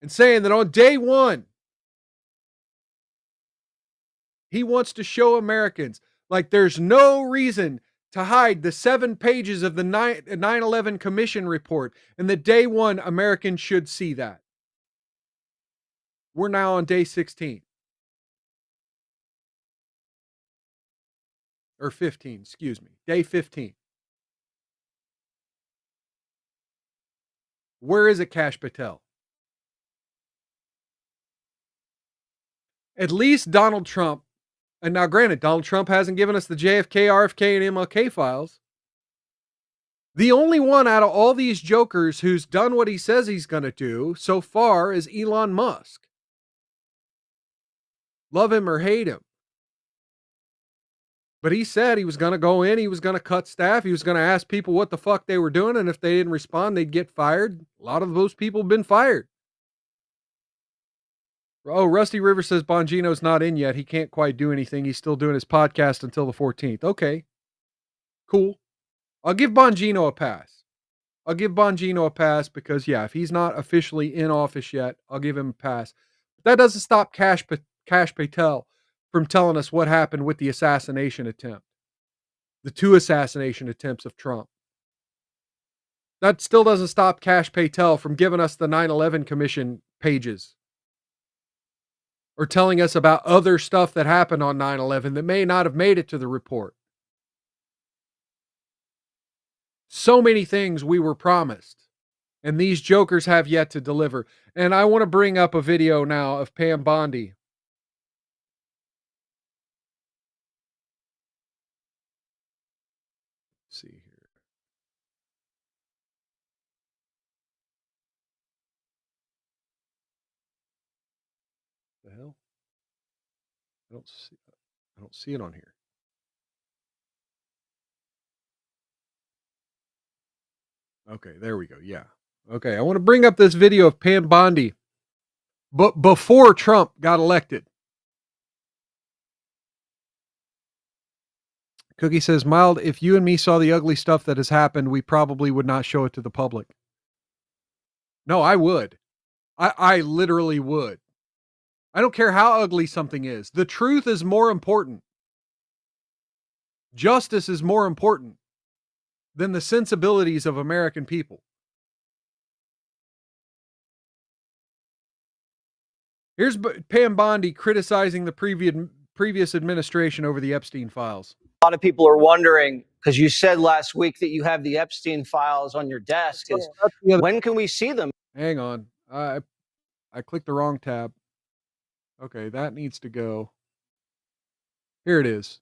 and saying that on day one, he wants to show Americans like there's no reason to hide the 7 pages of the 9/11 Commission report, and that day one Americans should see that. We're now on day 16. Or 15, excuse me. Day 15. Where is it, Kash Patel? At least Donald Trump, and now granted, Donald Trump hasn't given us the JFK, RFK, and MLK files. The only one out of all these jokers who's done what he says he's going to do so far is Elon Musk. Love him or hate him. But he said he was going to go in, he was going to cut staff, he was going to ask people what the fuck they were doing, and if they didn't respond, they'd get fired. A lot of those people have been fired. Oh, Rusty River says Bongino's not in yet. He can't quite do anything. He's still doing his podcast until the 14th. Okay. Cool. I'll give Bongino a pass. I'll give Bongino a pass because, yeah, if he's not officially in office yet, I'll give him a pass. But that doesn't stop Kash Patel from telling us what happened with the assassination attempt. The 2 assassination attempts of Trump. That still doesn't stop Kash Patel from giving us the 9/11 Commission pages. Or telling us about other stuff that happened on 9/11 that may not have made it to the report. So many things we were promised, and these jokers have yet to deliver. And I want to bring up a video now of Pam Bondi. Let's see here. The hell? I don't see it on here. Okay, there we go. Yeah. Okay, I want to bring up this video of Pam Bondi, but before Trump got elected. Cookie says, Mild, if you and me saw the ugly stuff that has happened, we probably would not show it to the public. No, I would. I literally would. I don't care how ugly something is. The truth is more important. Justice is more important than the sensibilities of American people. Here's Pam Bondi criticizing the previous administration over the Epstein files. A lot of people are wondering, because you said last week that you have the Epstein files on your desk. When can we see them? Hang on. I clicked the wrong tab. Okay, that needs to go. Here it is.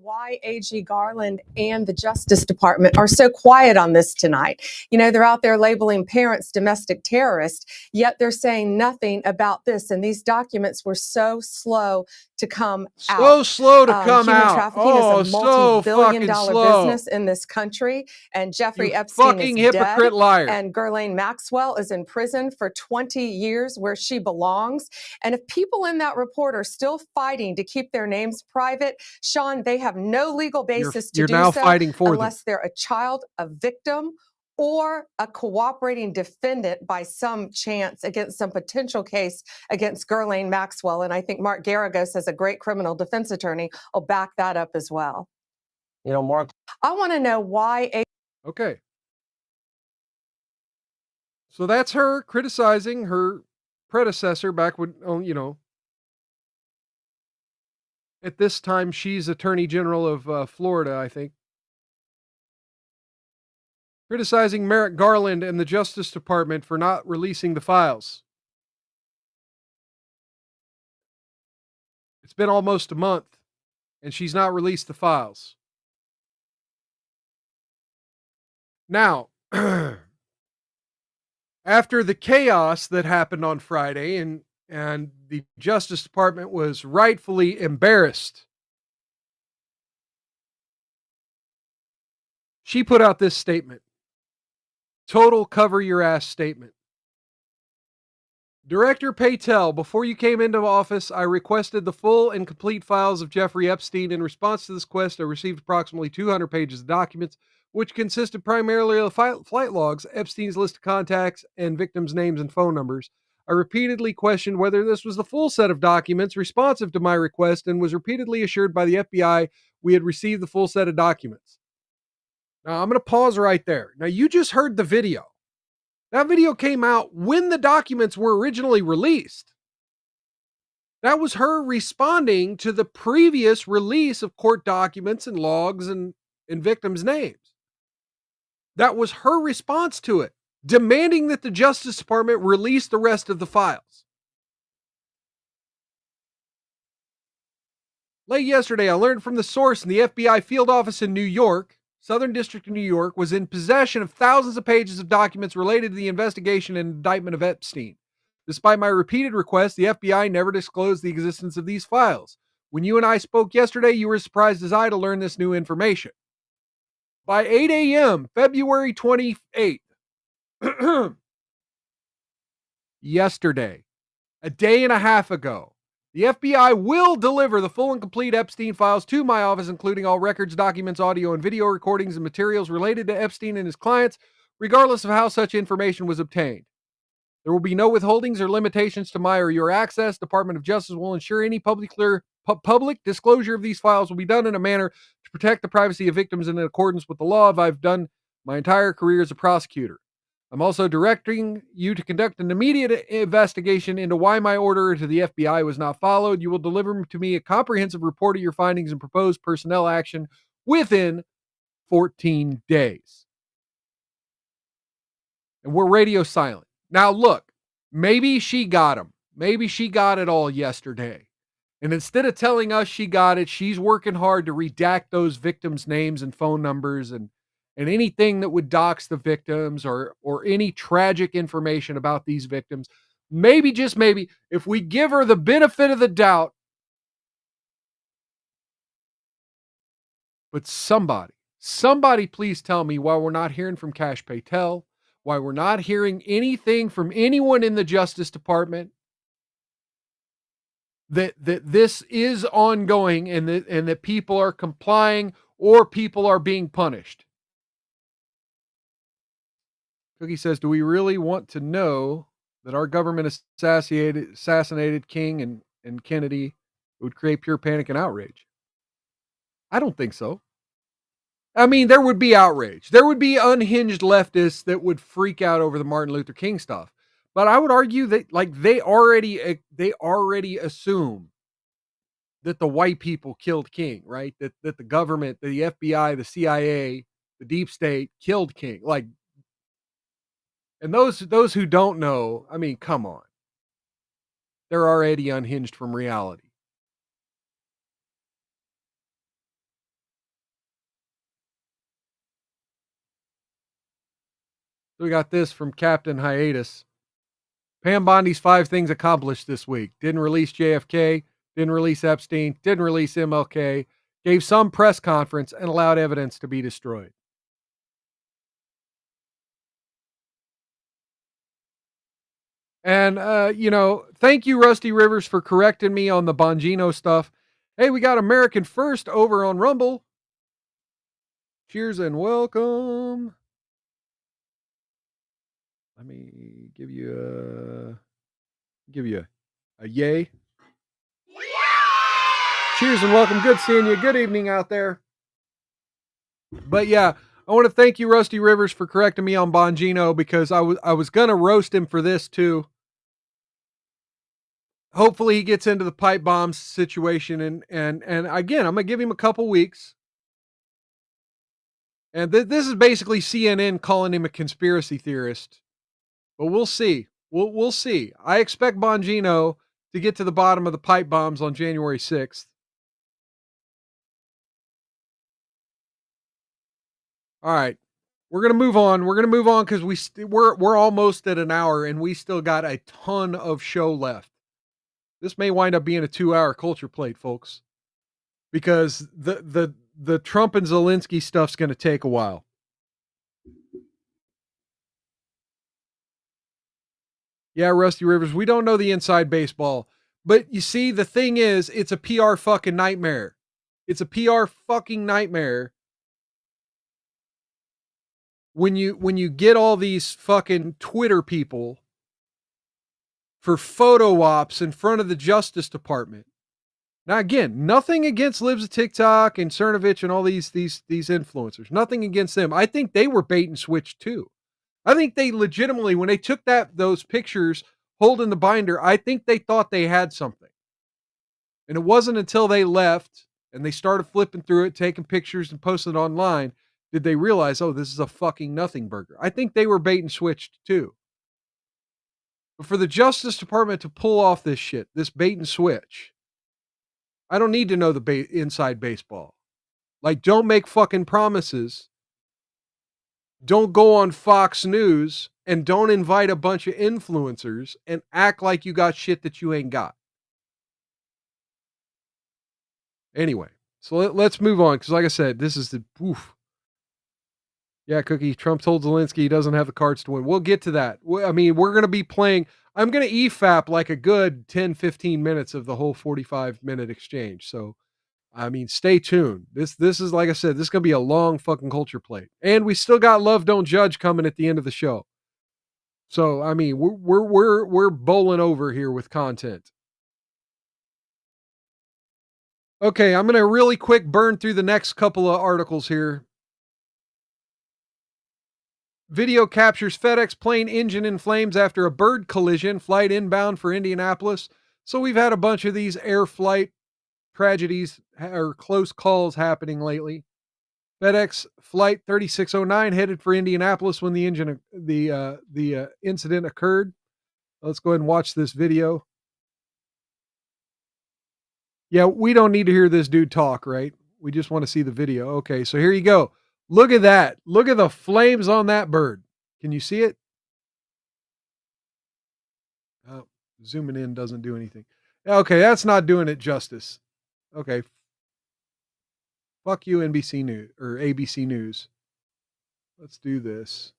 Why AG Garland and the Justice Department are so quiet on this tonight. You know, they're out there labeling parents domestic terrorists, yet they're saying nothing about this. And these documents were so slow to come out. So slow to come human out. Trafficking is a multi-billion-dollar business in this country. And Jeffrey Epstein is hypocrite dead. Liar. And Ghislaine Maxwell is in prison for 20 years where she belongs. And if people in that report are still fighting to keep their names private, Sean, they have no legal basis to do now so fighting for unless they're a child, a victim, or a cooperating defendant by some chance against some potential case against Ghislaine Maxwell. And I think Mark Garagos, as a great criminal defense attorney, will back that up as well. You know, Mark, I want to know why. Okay. So that's her criticizing her predecessor back when, you know, at this time she's Attorney General of Florida, I think. Criticizing Merrick Garland and the Justice Department for not releasing the files. It's been almost a month, and she's not released the files. Now, after the chaos that happened on Friday, and the Justice Department was rightfully embarrassed, she put out this statement. Total cover your ass statement. Director Patel, before you came into office, I requested the full and complete files of Jeffrey Epstein. In response to this request, I received approximately 200 pages of documents, which consisted primarily of flight logs, Epstein's list of contacts, and victims' names and phone numbers. I repeatedly questioned whether this was the full set of documents responsive to my request and was repeatedly assured by the FBI we had received the full set of documents. Now, I'm going to pause right there. Now, you just heard the video. That video came out when the documents were originally released. That was her responding to the previous release of court documents and logs and victims' names. That was her response to it, demanding that the Justice Department release the rest of the files. Late yesterday, I learned from the source in the FBI field office in New York, Southern District of New York, was in possession of thousands of pages of documents related to the investigation and indictment of Epstein. Despite my repeated requests, the FBI never disclosed the existence of these files. When you and I spoke yesterday, you were as surprised as I to learn this new information. By 8 a.m., February 28th, yesterday, a day and a half ago, the FBI will deliver the full and complete Epstein files to my office, including all records, documents, audio, and video recordings and materials related to Epstein and his clients, regardless of how such information was obtained. There will be no withholdings or limitations to my or your access. Department of Justice will ensure any public disclosure of these files will be done in a manner to protect the privacy of victims and in accordance with the law I've done my entire career as a prosecutor. I'm also directing you to conduct an immediate investigation into why my order to the FBI was not followed. You will deliver to me a comprehensive report of your findings and proposed personnel action within 14 days. And we're radio silent. Now look, maybe she got them. Maybe she got it all yesterday. And instead of telling us she got it, she's working hard to redact those victims' names and phone numbers and anything that would dox the victims or any tragic information about these victims. Maybe, just maybe, if we give her the benefit of the doubt, but somebody please tell me why we're not hearing from Kash Patel, why we're not hearing anything from anyone in the Justice Department, that this is ongoing and that people are complying or people are being punished. Cookie says, do we really want to know that our government assassinated King and Kennedy? It would create pure panic and outrage. I don't think so. I mean, there would be outrage. There would be unhinged leftists that would freak out over the Martin Luther King stuff. But I would argue that like they already assume that the white people killed King, right? That the government, the FBI, the CIA, the deep state killed King. Like, and those who don't know, I mean, come on. They're already unhinged from reality. So we got this from Captain Hiatus. Pam Bondi's 5 things accomplished this week. Didn't release JFK, didn't release Epstein, didn't release MLK, gave some press conference, and allowed evidence to be destroyed. And, thank you, Rusty Rivers, for correcting me on the Bongino stuff. Hey, we got American First over on Rumble. Cheers and welcome. Let me give you a yay. Cheers and welcome. Good seeing you. Good evening out there. But yeah, I want to thank you, Rusty Rivers, for correcting me on Bongino because I was gonna roast him for this too. Hopefully he gets into the pipe bombs situation and again, I'm gonna give him a couple weeks. And this is basically CNN calling him a conspiracy theorist. But we'll see. We'll see. I expect Bongino to get to the bottom of the pipe bombs on January 6th. All right. We're going to move on. We're going to move on cuz we're almost at an hour and we still got a ton of show left. This may wind up being a 2-hour culture plate, folks. Because the Trump and Zelensky stuff's going to take a while. Yeah, Rusty Rivers, we don't know the inside baseball. But you see, the thing is, it's a PR fucking nightmare. It's a PR fucking nightmare when you get all these fucking Twitter people for photo ops in front of the Justice Department. Now, again, nothing against Libs of TikTok and Cernovich and all these influencers. Nothing against them. I think they were bait and switch too. I think they legitimately, when they took those pictures holding the binder, I think they thought they had something. And it wasn't until they left and they started flipping through it, taking pictures and posting it online, did they realize, oh, this is a fucking nothing burger. I think they were bait and switched too. But for the Justice Department to pull off this shit, this bait and switch, I don't need to know the inside baseball. Like, don't make fucking promises. Don't go on Fox News and don't invite a bunch of influencers and act like you got shit that you ain't got. Anyway, so let's move on because, like I said, this is the oof. Yeah, Cookie. Trump told Zelensky he doesn't have the cards to win. We'll get to that. I mean, we're going to be playing. I'm going to EFAP like a good 10, 15 minutes of the whole 45-minute exchange. So, I mean, stay tuned. This is, like I said, this is going to be a long fucking culture plate. And we still got Love Don't Judge coming at the end of the show. So, I mean, we're bowling over here with content. Okay, I'm going to really quick burn through the next couple of articles here. Video captures FedEx plane engine in flames after a bird collision, flight inbound for Indianapolis. So we've had a bunch of these air flight tragedies or close calls happening lately. FedEx flight 3609 headed for Indianapolis when the incident occurred. Let's go ahead and watch this video. Yeah, we don't need to hear this dude talk, right? We just want to see the video. Okay, so here you go. Look at that. Look at the flames on that bird. Can you see it? Oh, zooming in doesn't do anything. Okay, that's not doing it justice. Okay. Fuck you, NBC News or ABC News. Let's do this.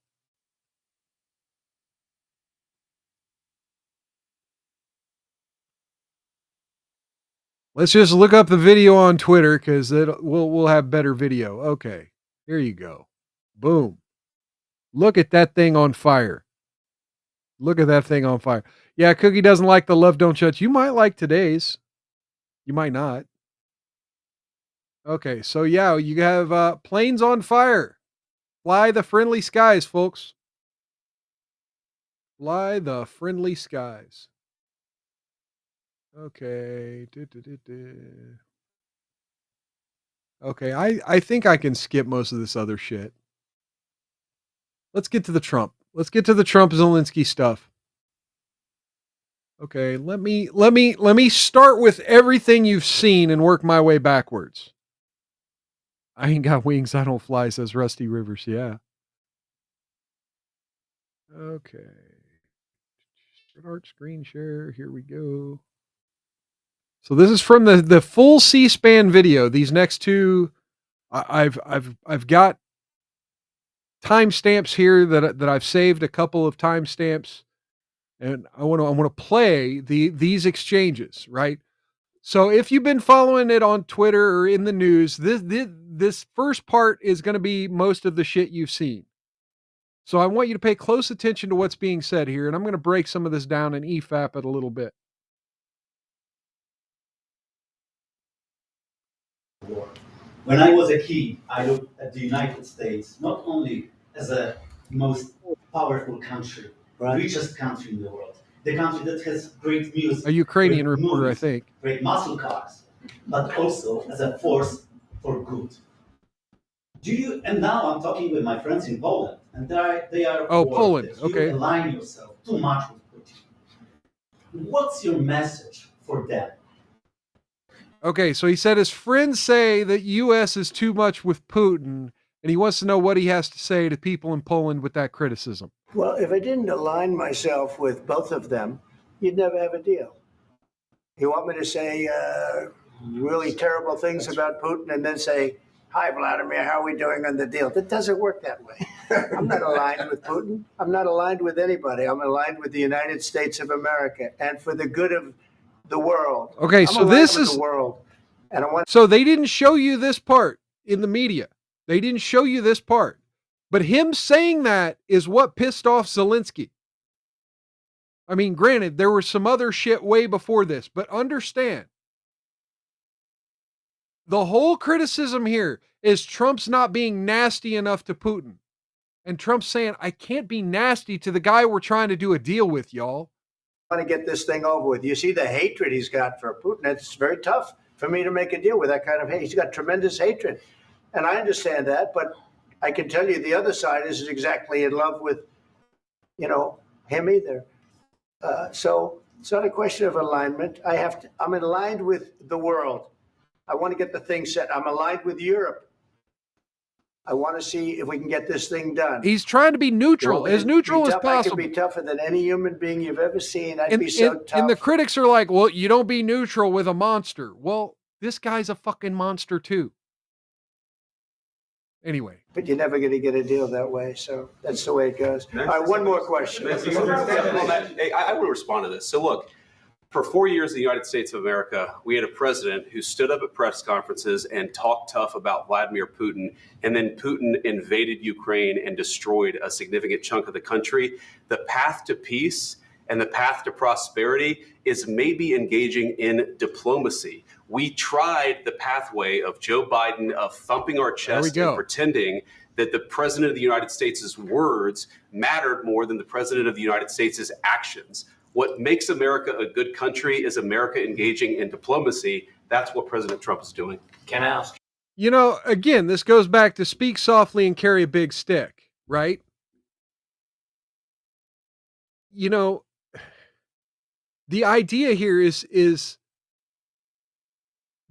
Let's just look up the video on Twitter because we'll have better video. Okay, here you go. Boom. Look at that thing on fire. Look at that thing on fire. Yeah, Cookie doesn't like the Love Don't Judge. You might like today's. You might not. Okay, so yeah, you have planes on fire. Fly the friendly skies, folks. Fly the friendly skies. Okay. Okay, I think I can skip most of this other shit. Let's get to the Trump. Let's get to the Trump Zelensky stuff. Okay, let me start with everything you've seen and work my way backwards. I ain't got wings, I don't fly, says Rusty Rivers. Yeah. Okay. Start screen share. Here we go. So this is from the full C-SPAN video. These next two, I've got timestamps here that I've saved a couple of timestamps, and I want to play these exchanges, right? So if you've been following it on Twitter or in the news, this first part is going to be most of the shit you've seen. So I want you to pay close attention to what's being said here, and I'm going to break some of this down and EFAP it a little bit. When I was a kid, I looked at the United States not only as a most powerful country, richest country in the world, the country that has great music, a Ukrainian great reporter, movies, I think, great muscle cars, but also as a force for good. And now I'm talking with my friends in Poland, and they are Poland. Okay. You align yourself too much with Putin. What's your message for them? Okay, so he said his friends say that U.S. is too much with Putin, and he wants to know what he has to say to people in Poland with that criticism. Well, if I didn't align myself with both of them, you'd never have a deal. You want me to say really terrible things about Putin and then say, "Hi, Vladimir, how are we doing on the deal?" That doesn't work that way. I'm not aligned with Putin. I'm not aligned with anybody. I'm aligned with the United States of America and for the good of the world. Okay, so this is the world. And I want So they didn't show you this part in the media. They didn't show you this part. But him saying that is what pissed off Zelensky. I mean, granted, there was some other shit way before this, but understand, the whole criticism here is Trump's not being nasty enough to Putin. And Trump's saying, I can't be nasty to the guy we're trying to do a deal with, y'all. I want to get this thing over with. You see the hatred he's got for Putin. It's very tough for me to make a deal with that kind of hate. He's got tremendous hatred. And I understand that, but I can tell you the other side isn't exactly in love with, him either. So it's not a question of alignment. I'm aligned with the world. I want to get the thing set. I'm aligned with Europe. I want to see if we can get this thing done. He's trying to be neutral, as neutral as possible. I could be tougher than any human being you've ever seen. I'd be so tough. And the critics are like, well, you don't be neutral with a monster. Well, this guy's a fucking monster too. Anyway. But you're never going to get a deal that way, so that's the way it goes. All right, one more question. I will respond to this. So look, for 4 years in the United States of America, we had a president who stood up at press conferences and talked tough about Vladimir Putin, and then Putin invaded Ukraine and destroyed a significant chunk of the country. The path to peace and the path to prosperity is maybe engaging in diplomacy. We tried the pathway of Joe Biden of thumping our chest and pretending that the president of the United States' words mattered more than the president of the United States' actions. What makes America a good country is America engaging in diplomacy. That's what President Trump is doing. Can I ask? Again, this goes back to speak softly and carry a big stick, right? The idea here is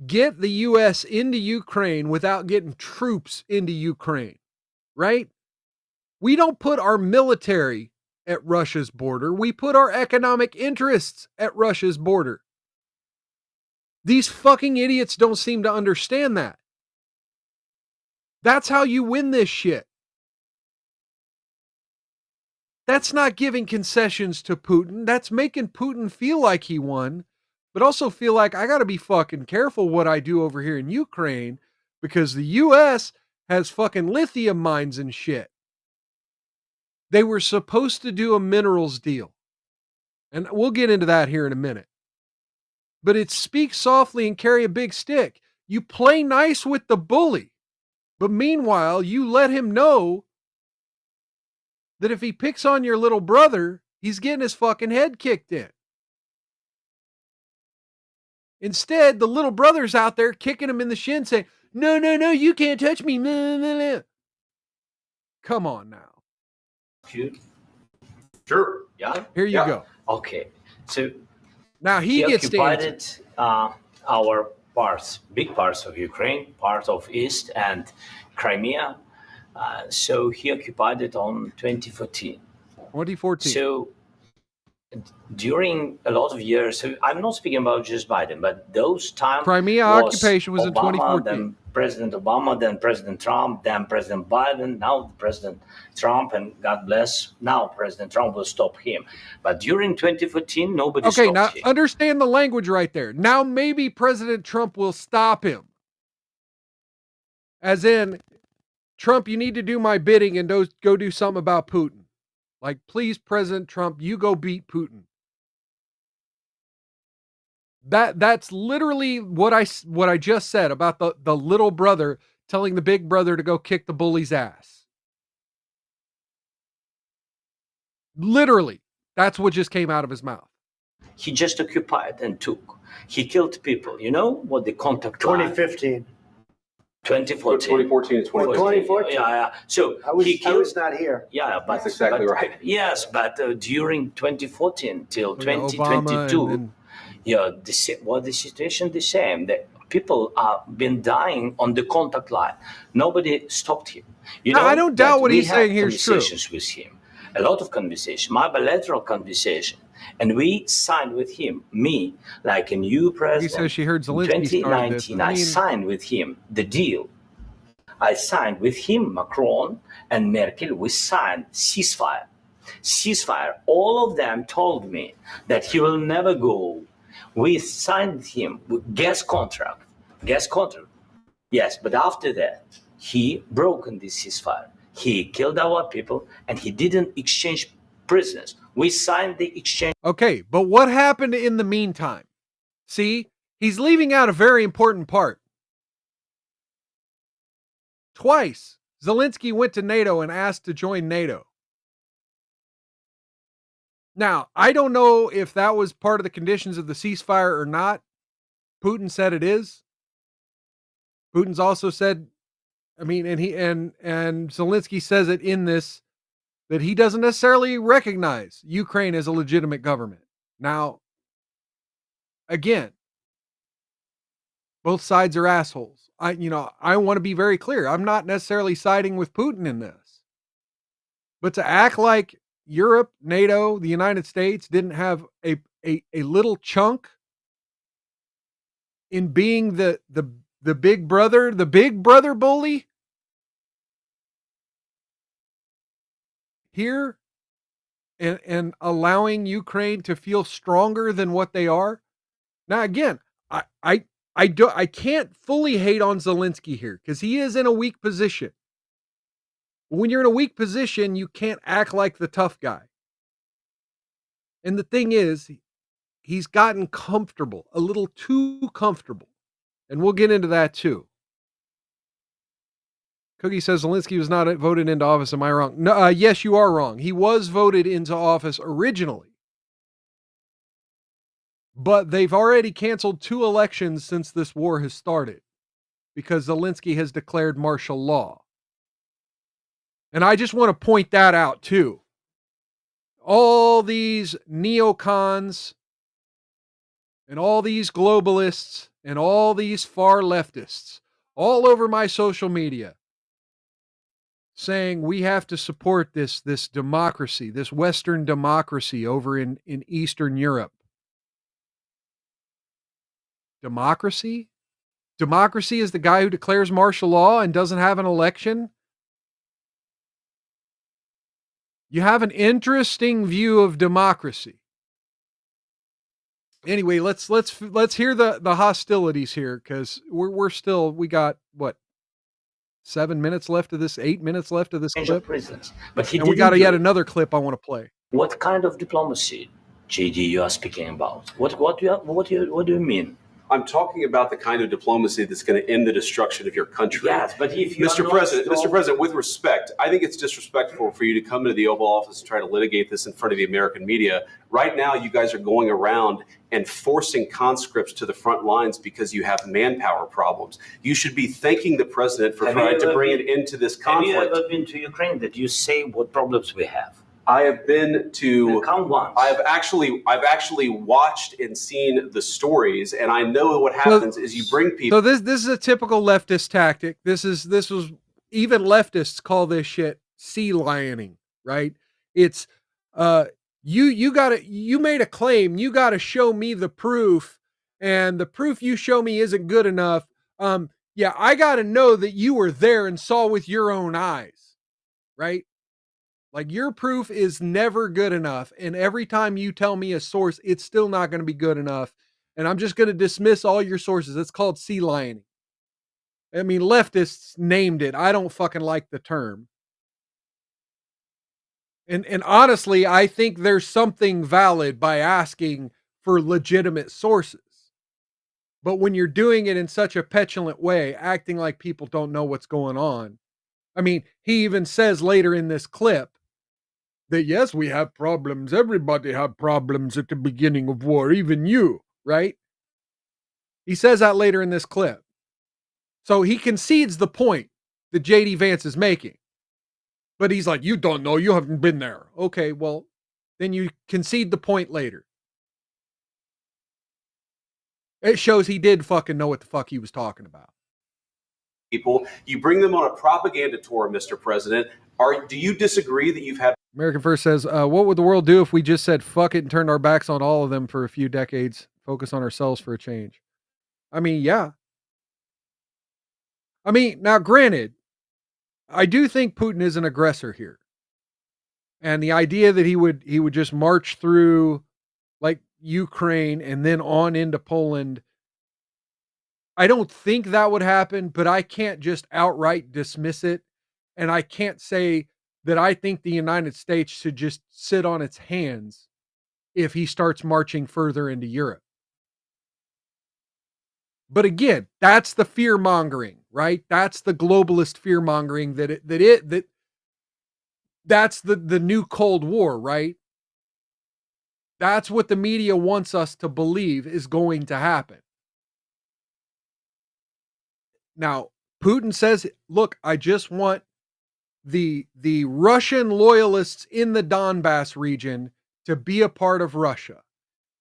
get the U.S. into Ukraine without getting troops into Ukraine, right? We don't put our military at Russia's border. We put our economic interests at Russia's border. These fucking idiots don't seem to understand that. That's how you win this shit. That's not giving concessions to Putin. That's making Putin feel like he won. but also feel like I got to be fucking careful what I do over here in Ukraine because the US has fucking lithium mines and shit. They were supposed to do a minerals deal. And we'll get into that here in a minute. But it's speak softly and carry a big stick. You play nice with the bully. But meanwhile, you let him know that if he picks on your little brother, he's getting his fucking head kicked in. Instead, the little brother's out there kicking him in the shin saying, no, you can't touch me. Come on now. Sure. Yeah. Here you go. Okay. So now he gets occupied our parts, big parts of Ukraine, part of East and Crimea. So he occupied it on 2014. 2014. So during a lot of years, so I'm not speaking about just Biden, but those times Crimea occupation was in 2014. Then President Obama, then President Trump, then President Biden, now President Trump, and God bless, now President Trump will stop him. But during 2014, nobody stopped him. Okay, now understand the language right there. Now maybe President Trump will stop him. As in, Trump, you need to do my bidding and go do something about Putin. Like, please, President Trump, you go beat Putin. That's literally what I just said about the little brother telling the big brother to go kick the bully's ass. Literally, that's what just came out of his mouth. He just occupied and took. He killed people. You know what the contact 2015. 2014. 2014 and 2014. Yeah. So I was not here. Yeah, but that's exactly right. Yes, but during 2014 till 2022, the situation the same. The people have been dying on the contact line. Nobody stopped him. You know, I don't doubt what he's saying here is true. Conversations with him, a lot of conversation, my bilateral conversation. And we signed with him, me, like a new president. He says she heard Zelensky in 2019, I signed with him the deal. I signed with him, Macron and Merkel, we signed ceasefire. Ceasefire. All of them told me that he will never go. We signed with him with gas contract. Yes, but after that, he broken this ceasefire. He killed our people and he didn't exchange prisoners. We signed the exchange. Okay, but what happened in the meantime? See, he's leaving out a very important part. Twice, Zelensky went to NATO and asked to join NATO. Now, I don't know if that was part of the conditions of the ceasefire or not. Putin said it is. Putin's also said, and Zelensky says it in this, that he doesn't necessarily recognize Ukraine as a legitimate government. Now, again, both sides are assholes. I want to be very clear. I'm not necessarily siding with Putin in this. But to act like Europe, NATO, the United States didn't have a little chunk in being the big brother bully here and allowing Ukraine to feel stronger than what they are. Now, again, I can't fully hate on Zelensky here because he is in a weak position. When you're in a weak position, you can't act like the tough guy. And the thing is, he's gotten comfortable, a little too comfortable. And we'll get into that too. Cookie says Zelensky was not voted into office. Am I wrong? No, yes, you are wrong. He was voted into office originally. But they've already canceled 2 elections since this war has started because Zelensky has declared martial law. And I just want to point that out too. All these neocons and all these globalists and all these far leftists all over my social media saying we have to support this democracy, this Western democracy over in Eastern Europe. Democracy? Democracy is the guy who declares martial law and doesn't have an election? You have an interesting view of democracy. Anyway, let's hear the hostilities here, because we got what, 7 minutes left of this, 8 minutes left of this clip, but and we got yet another clip I want to play. What kind of diplomacy, JD, you are speaking about? What do you mean? I'm talking about the kind of diplomacy that's going to end the destruction of your country. Yes, but if you Mr. President, with respect, I think it's disrespectful for you to come into the Oval Office and try to litigate this in front of the American media. Right now, you guys are going around and forcing conscripts to the front lines because you have manpower problems. You should be thanking the president for trying to bring an end to this conflict. Have you ever been to Ukraine? That you say what problems we have? I have been to. Come once. I've actually watched and seen the stories, and I know what happens is you bring people. So this is a typical leftist tactic. This was even leftists call this shit sea lioning, right? It's you made a claim, you got to show me the proof, and the proof you show me isn't good enough. Yeah, I got to know that you were there and saw with your own eyes, right? Like, your proof is never good enough. And every time you tell me a source, it's still not going to be good enough. And I'm just going to dismiss all your sources. It's called sea lioning. I mean, leftists named it. I don't fucking like the term. And honestly, I think there's something valid by asking for legitimate sources. But when you're doing it in such a petulant way, acting like people don't know what's going on. I mean, he even says later in this clip that, yes, we have problems. Everybody had problems at the beginning of war, even you, right? He says that later in this clip. So he concedes the point that JD Vance is making. But he's like, you don't know, you haven't been there. Okay, well, then you concede the point later. It shows he did fucking know what the fuck he was talking about. People, you bring them on a propaganda tour, Mr. President. Do you disagree that you've had? American First says, what would the world do if we just said fuck it and turned our backs on all of them for a few decades, focus on ourselves for a change? I mean, yeah. I mean, now granted, I do think Putin is an aggressor here. And the idea that he would just march through like Ukraine and then on into Poland, I don't think that would happen, but I can't just outright dismiss it. And I can't say that I think the United States should just sit on its hands if he starts marching further into Europe. But again, that's the fear mongering, right? That's the globalist fear mongering that's the new Cold War, right? That's what the media wants us to believe is going to happen. Now, Putin says, look, I just want the Russian loyalists in the Donbass region to be a part of Russia.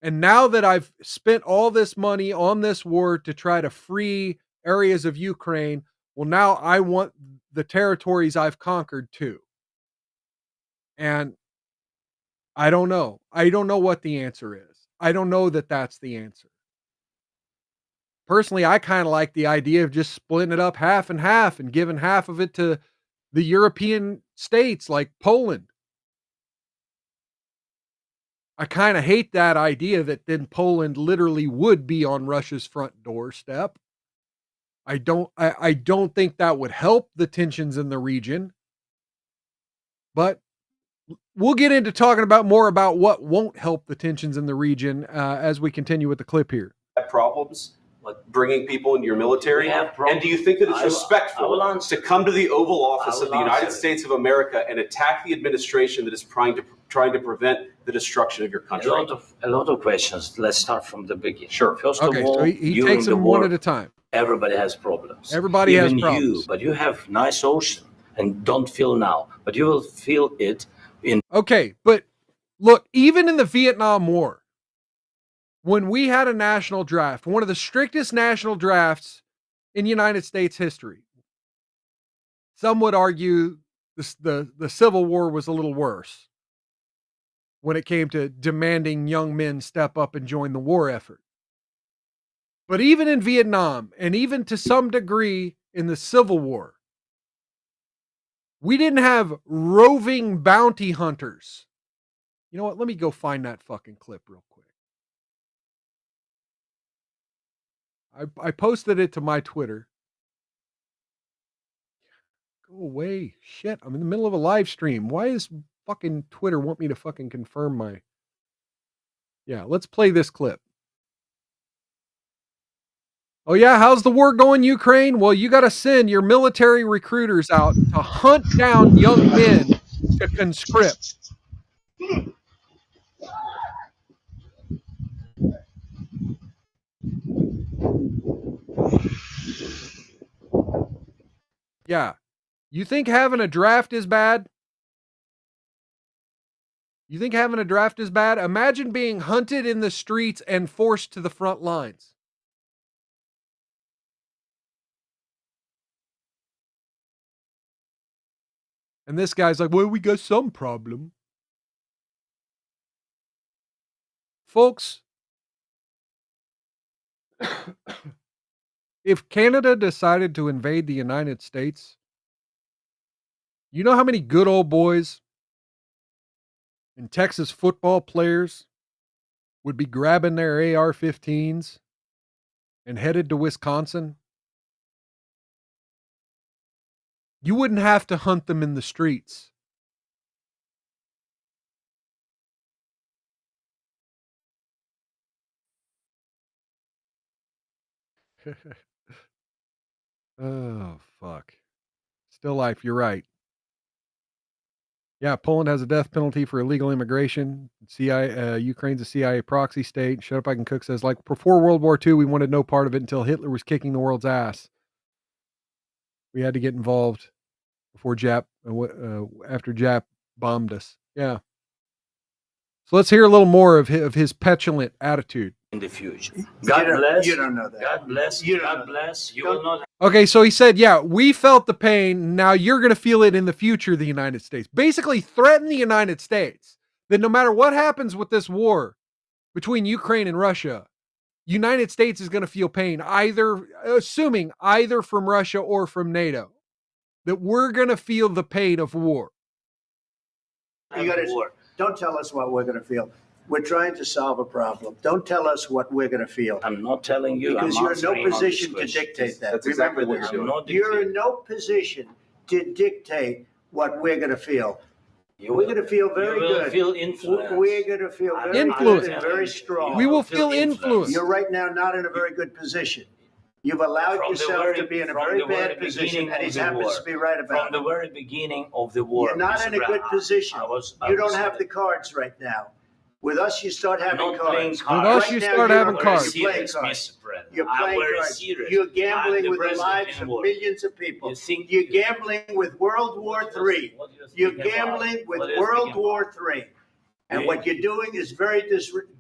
And now that I've spent all this money on this war to try to free areas of Ukraine, well, now I want the territories I've conquered too. And I don't know. I don't know what the answer is. I don't know that that's the answer. Personally, I kind of like the idea of just splitting it up half and half and giving half of it to the European states like Poland. I kind of hate that idea that then Poland literally would be on Russia's front doorstep. I don't think that would help the tensions in the region. But we'll get into talking about more about what won't help the tensions in the region as we continue with the clip here. Problems like bringing people into your military? And do you think that it's respectful to come to the Oval Office of the United States of America and attack the administration that is trying to prevent the destruction of your country? A lot of questions. Let's start from the beginning. Sure. First of all, so he takes them one at a time. Everybody has problems. Everybody has problems. But you have nice ocean and don't feel now, but you will feel it in. Okay, but look, even in the Vietnam War, when we had a national draft, one of the strictest national drafts in United States history, some would argue the Civil War was a little worse when it came to demanding young men step up and join the war effort. But even in Vietnam, and even to some degree in the Civil War, we didn't have roving bounty hunters. You know what? Let me go find that fucking clip real quick. I posted it to my Twitter. Go away. Shit, I'm in the middle of a live stream. Why is fucking Twitter want me to fucking confirm my... Yeah, let's play this clip. Oh yeah, how's the war going, Ukraine? Well, you got to send your military recruiters out to hunt down young men to conscript. Yeah. You think having a draft is bad? You think having a draft is bad? Imagine being hunted in the streets and forced to the front lines. And this guy's like, well, we got some problem. Folks, if Canada decided to invade the United States, you know how many good old boys and Texas football players would be grabbing their AR-15s and headed to Wisconsin? You wouldn't have to hunt them in the streets. Oh, fuck. Still life, you're right. Yeah, Poland has a death penalty for illegal immigration. Ukraine's a CIA proxy state. Shut Up I Can Cook says, like, before World War II, we wanted no part of it until Hitler was kicking the world's ass. We had to get involved before after Jap bombed us. Yeah. So let's hear a little more of his petulant attitude. In the future. God bless. You don't know that. God bless. God bless. You will not. Okay, so he said, yeah, we felt the pain. Now you're going to feel it in the future, the United States. Basically threaten the United States that no matter what happens with this war between Ukraine and Russia, United States is going to feel pain, assuming either from Russia or from NATO, that we're going to feel the pain of war. Don't tell us what we're going to feel. We're trying to solve a problem. Don't tell us what we're going to feel. I'm not telling you. Because you're in no position to dictate that. Remember this. You're in no position to dictate what we're going to feel. We're going to feel very good. Feel influence. We're going to feel very Influence. good and very strong. We will feel influence. You're right now not in a very good position. You've allowed yourself to be in a very bad position, and he happens to be right about it. From the very beginning of the war. You're not in a good position. You don't have the cards right now. With us, you start having cards. With us, you start having cards. You're playing cards. You're playing cards. You're gambling with the lives of millions of people. You're gambling with World War III. You're gambling with World War III. And what you're doing is very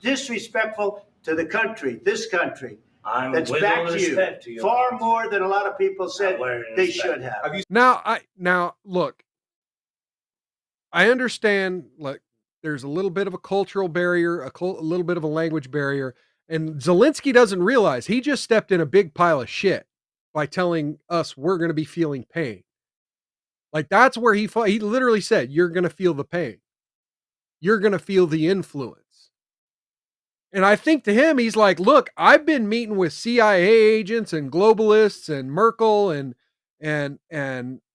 disrespectful to the country, this country. That's back to you far more than a lot of people said they should have. Now, look, I understand, like, there's a little bit of a cultural barrier, a little bit of a language barrier, and Zelensky doesn't realize he just stepped in a big pile of shit by telling us we're going to be feeling pain. Like, that's where he literally said, you're going to feel the pain. You're going to feel the influence. And I think to him, he's like, look, I've been meeting with CIA agents and globalists and Merkel and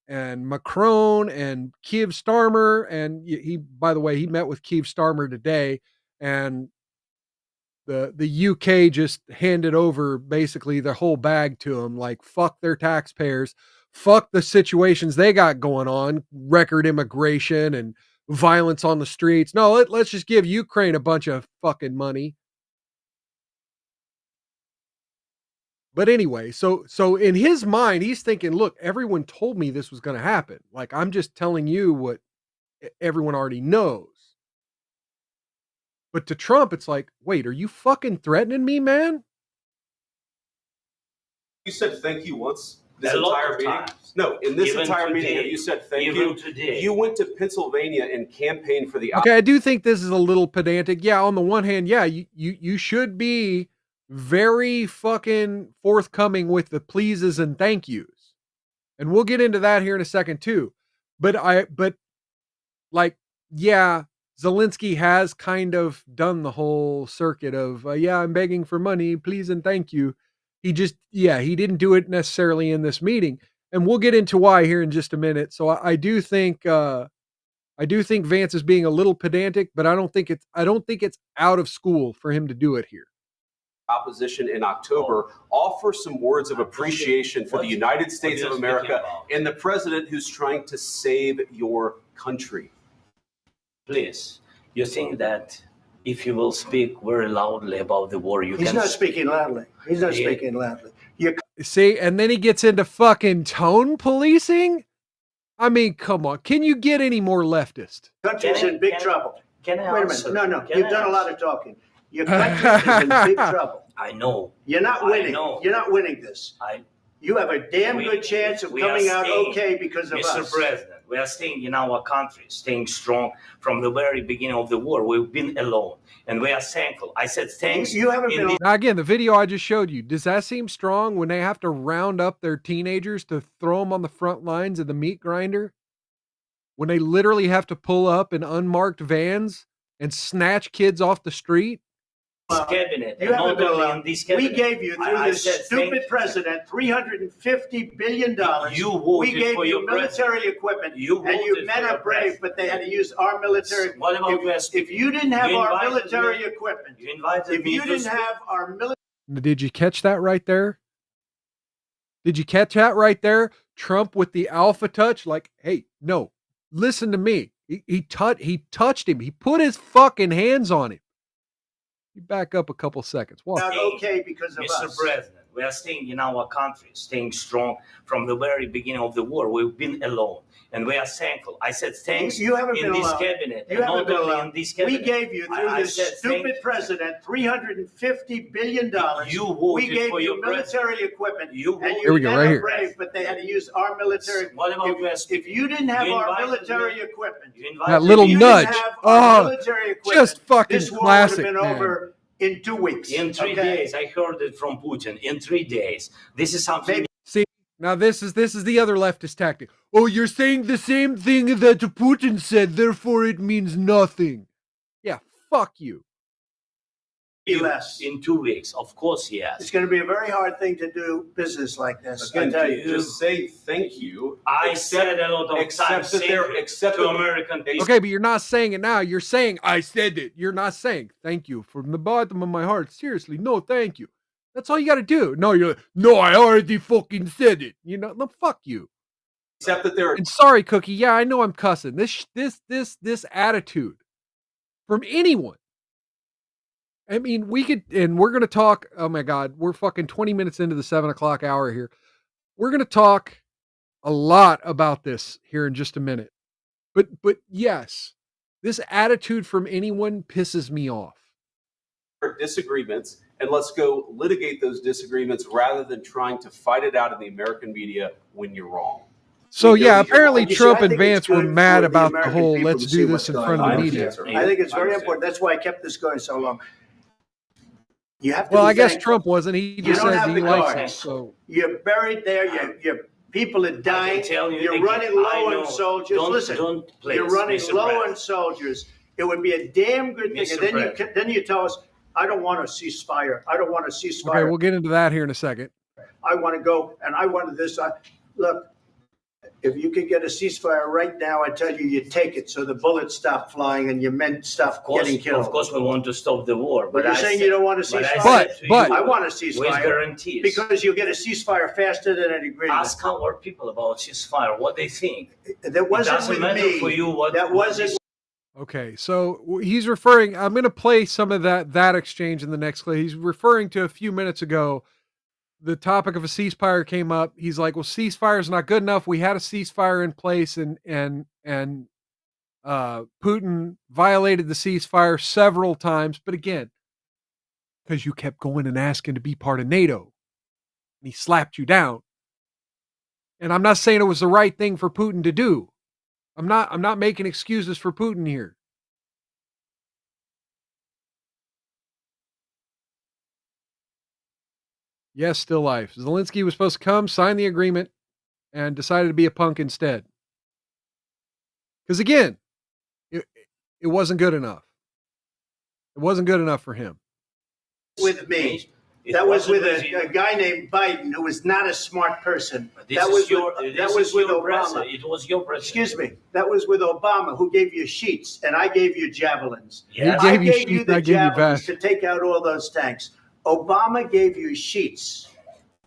Macron and Keir Starmer. And he, by the way, he met with Keir Starmer today, and the UK just handed over basically the whole bag to him. Like, fuck their taxpayers, fuck the situations they got going on, record immigration and violence on the streets. No, let's just give Ukraine a bunch of fucking money. But anyway, so in his mind, he's thinking, look, everyone told me this was going to happen. Like, I'm just telling you what everyone already knows. But to Trump, it's like, wait, are you fucking threatening me, man? You said thank you once this entire meeting? No, in this entire meeting, you said thank you. Today. You went to Pennsylvania and campaigned for the... Okay, I do think this is a little pedantic. Yeah, on the one hand, yeah, you should be very fucking forthcoming with the pleases and thank yous. And we'll get into that here in a second too. But like, yeah, Zelensky has kind of done the whole circuit of, yeah, I'm begging for money, please and thank you. He didn't do it necessarily in this meeting, and we'll get into why here in just a minute. So I do think Vance is being a little pedantic, but I don't think it's out of school for him to do it here. Opposition in October, offer some words of appreciation for the United States of America and the president who's trying to save your country. Please, you think that if you will speak very loudly about the war, He's not speaking loudly. He's not speaking loudly. See, and then he gets into fucking tone policing. I mean, come on. Can you get any more leftist? Country's in big trouble. Can I Wait a answer? minute. No. Can You've I done a lot answer? of talking. Your country is in big trouble. I know. You're not winning. I know. You're not winning this. You have a damn good chance of coming out okay because of us. Mr. President, we are staying in our country, staying strong from the very beginning of the war. We've been alone, and we are thankful. I said thanks. You haven't been. Now, again, the video I just showed you, does that seem strong when they have to round up their teenagers to throw them on the front lines of the meat grinder? When they literally have to pull up in unmarked vans and snatch kids off the street? Cabinet, You haven't been allowed. This We cabinet. gave you, through this stupid president, $350 billion. You voted we gave for you your military equipment, You and you voted men for your are brave, but they had to use our military. What about If you didn't have You our invited military me- equipment, You invited if me you to didn't speak. have our military. Did you catch that right there? Did you catch that right there? Trump with the alpha touch, like, hey, no, listen to me. He touched him. He put his fucking hands on him. You back up a couple seconds. Watch. Not okay because of Mr. us. President, we are staying in our country, staying strong from the very beginning of the war. We've been alone, and we are thankful. I said thanks You haven't in been this allowed. cabinet. You and haven't not been only allowed. in this cabinet. We gave you, through I this said stupid thank- president, $350 billion. You voted We gave for you your military equipment. You and voted- you Here we go, men right are here. brave, but they had to use our military. What about if you didn't have You our invited military me- equipment, You invited That little if you nudge. didn't have our military equipment, Just fucking this war classic, would have been man. over in 2 weeks. In 3 days, I heard it from Putin. In 3 days, this is something. See, now this is the other leftist tactic. Oh, you're saying the same thing that Putin said, therefore it means nothing. Yeah, fuck you. Less. In 2 weeks, of course, yes. It's going to be a very hard thing to do business like this. I Again, tell you. just say thank you. I said a lot of Except times that they're- thank you except to that- American people. Okay, but you're not saying it now. You're saying, I said it. You're not saying, thank you from the bottom of my heart. Seriously, no, thank you. That's all you got to do. No, you're like, no, I already fucking said it. You know, no, fuck you. Except that they're And sorry, Cookie. Yeah, I know I'm cussing. This attitude from anyone. I mean, we could, and we're going to talk. Oh my God, we're fucking 20 minutes into the 7 o'clock hour here. We're going to talk a lot about this here in just a minute. But yes, this attitude from anyone pisses me off. disagreements, and let's go litigate those disagreements rather than trying to fight it out in the American media when you're wrong. So We know yeah, that you're apparently wrong. Trump I and think it's Vance were good mad for the about the American whole people let's to see do what's this in going front of on. the media. I think it's very important. That's why I kept this going so long. You have to Well, be I guess thankful. Trump wasn't. He You just don't said have he the likes it. cards. So You're buried there. Your people are dying. tell you You're again, running I low know. on soldiers. Don't- Listen, don't please, you're running Mr. low President. on soldiers. It would be a damn good thing. Mr. And then President. then you tell us, I don't want a ceasefire. I don't want a ceasefire. okay, we'll get into that here in a second. I want to go, and I wanted this. Look, if you could get a ceasefire right now, I tell you, you take it so the bullets stop flying and your men stop getting killed. Of course, we want to stop the war. But you're saying you don't want a ceasefire? But- I want a with ceasefire. guarantees. Because you'll get a ceasefire faster than an agreement. Ask our people about ceasefire, what they think. That wasn't it doesn't with matter me. for you what That what wasn't. Okay, so he's referring. I'm going to play some of that exchange in the next clip. He's referring to a few minutes ago. The topic of a ceasefire came up. He's like, "Well, ceasefire is not good enough. We had a ceasefire in place, and Putin violated the ceasefire several times. But again, because you kept going and asking to be part of NATO, and he slapped you down. And I'm not saying it was the right thing for Putin to do. I'm not making excuses for Putin here. Yes, still life. Zelensky was supposed to come, sign the agreement, and decided to be a punk instead. Because again, it wasn't good enough. It wasn't good enough for him. With me. That was with a guy named Biden who was not a smart person. That was with Obama. It was your president. Excuse me. That was with Obama, who gave you sheets, and I gave you javelins. Yes. I gave you the javelins to take out all those tanks. Obama gave you sheets.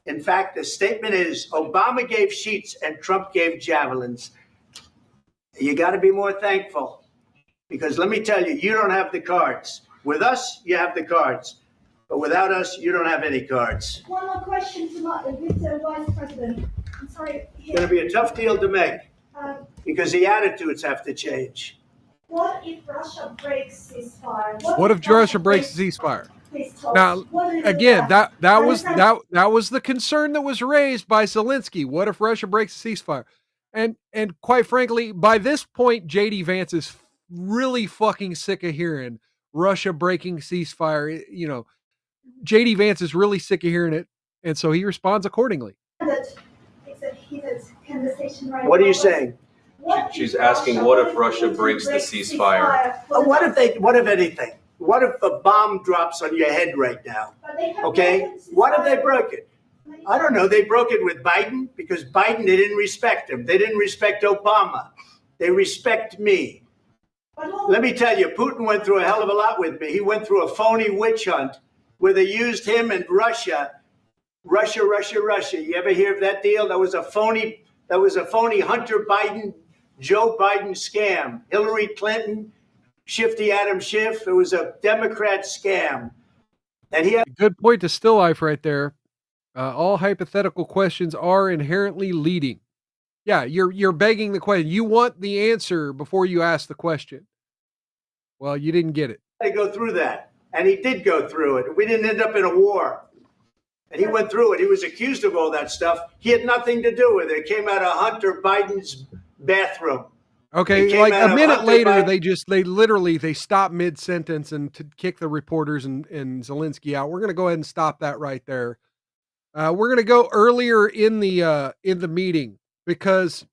In fact, the statement is Obama gave sheets and Trump gave javelins. You got to be more thankful, because let me tell you, you don't have the cards. With us, you have the cards. But without us, you don't have any cards. One more question to Mr. Vice President. I'm sorry. It's going to be a tough deal to make because the attitudes have to change. What if Russia breaks ceasefire? What if Russia breaks the ceasefire? Now, again, that was the concern that was raised by Zelensky. What if Russia breaks the ceasefire? And quite frankly, by this point, JD Vance is really fucking sick of hearing Russia breaking ceasefire. You know, JD Vance is really sick of hearing it, and so he responds accordingly. What are you saying? She's asking, what if Russia breaks the ceasefire? What if anything? What if a bomb drops on your head right now? Okay? What if they broke it? I don't know. They broke it with Biden because Biden, they didn't respect him. They didn't respect Obama. They respect me. Let me tell you, Putin went through a hell of a lot with me. He went through a phony witch hunt where they used him and Russia. Russia. You ever hear of that deal? That was a phony Hunter Biden, Joe Biden scam. Hillary Clinton, Shifty Adam Schiff. It was a Democrat scam. And he had good point to Still Life right there. All hypothetical questions are inherently leading. Yeah, you're begging the question. You want the answer before you ask the question. Well, you didn't get it. to go through that. And he did go through it. We didn't end up in a war. And he went through it. He was accused of all that stuff. He had nothing to do with it. It came out of Hunter Biden's bathroom. Okay, like a minute later, they literally stopped mid-sentence and to kick the reporters and Zelensky out. We're going to go ahead and stop that right there. We're going to go earlier in the meeting because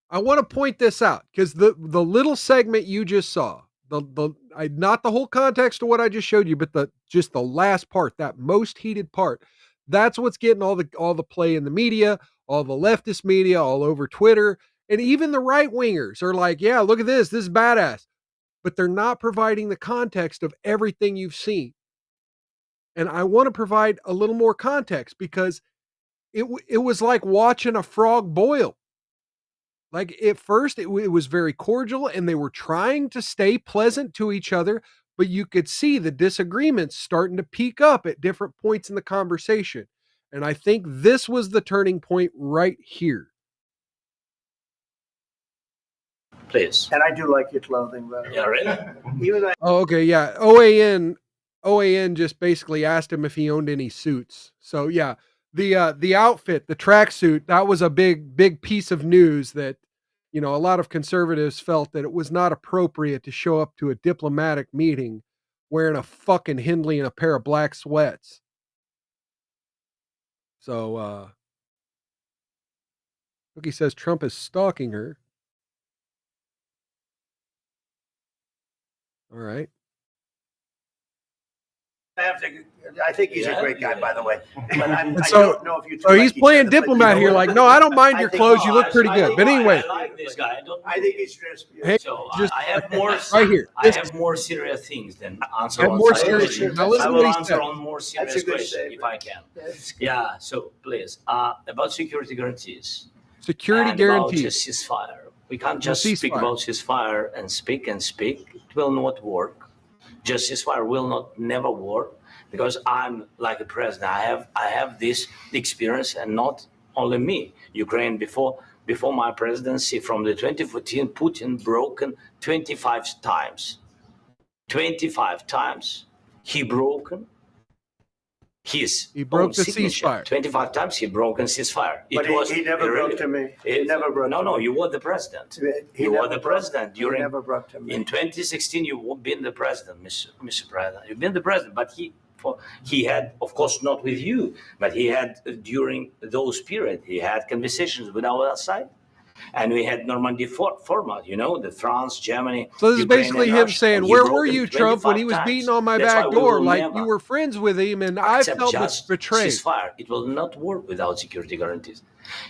I want to point this out because the little segment you just saw, not the whole context of what I just showed you, but just the last part, that most heated part, that's what's getting all the play in the media, all the leftist media, all over Twitter. And even the right-wingers are like, yeah, look at this. This is badass. But they're not providing the context of everything you've seen. And I want to provide a little more context because it was like watching a frog boil. Like at first, it was very cordial and they were trying to stay pleasant to each other, but you could see the disagreements starting to peak up at different points in the conversation. And I think this was the turning point right here. Please. And I do like your clothing, by the way. Yeah, really? Oh, okay, yeah. OAN just basically asked him if he owned any suits. So yeah, the outfit, the tracksuit, that was a big piece of news that, a lot of conservatives felt that it was not appropriate to show up to a diplomatic meeting wearing a fucking Hindley and a pair of black sweats. So Cookie says Trump is stalking her. All right. I think he's a great guy, by the way. But I don't know if you. So he's playing diplomat here. Like, no, I don't mind your clothes. You look pretty good. But anyway, I like this guy. I think he's dressed beautiful. Hey, So just I have more right here. I have more serious things than answer on more serious serious. questions. Now listen I to will what he answer said. on more serious That's a good questions statement. if I can. Yeah. So please, about security guarantees. Security and guarantees. about just ceasefire. We can't just ceasefire. speak about ceasefire and speak. It will not work. Just ceasefire will never work because I'm like a president. I have this experience, and not only me. Ukraine before my presidency, from the 2014, Putin broken 25 times. 25 times he broken his He broke own the signature. ceasefire. 25 times he broken ceasefire. But he never broke to me. He never broke to me. No, you were the president. You were the president He never broke to me. in 2016. You've been the president, Mr. President. You've been the president, but he had, of course, not with you, but he had during those periods. He had conversations with our side. And we had Normandy format, the France, Germany. So this is Ukraine, basically and him Russia. saying, And he where broke were them you, Trump, when he 25 was times. beating on my That's back why we door? will Like, never you were friends with him, and I accept felt just betrayed. ceasefire. It will not work without security guarantees.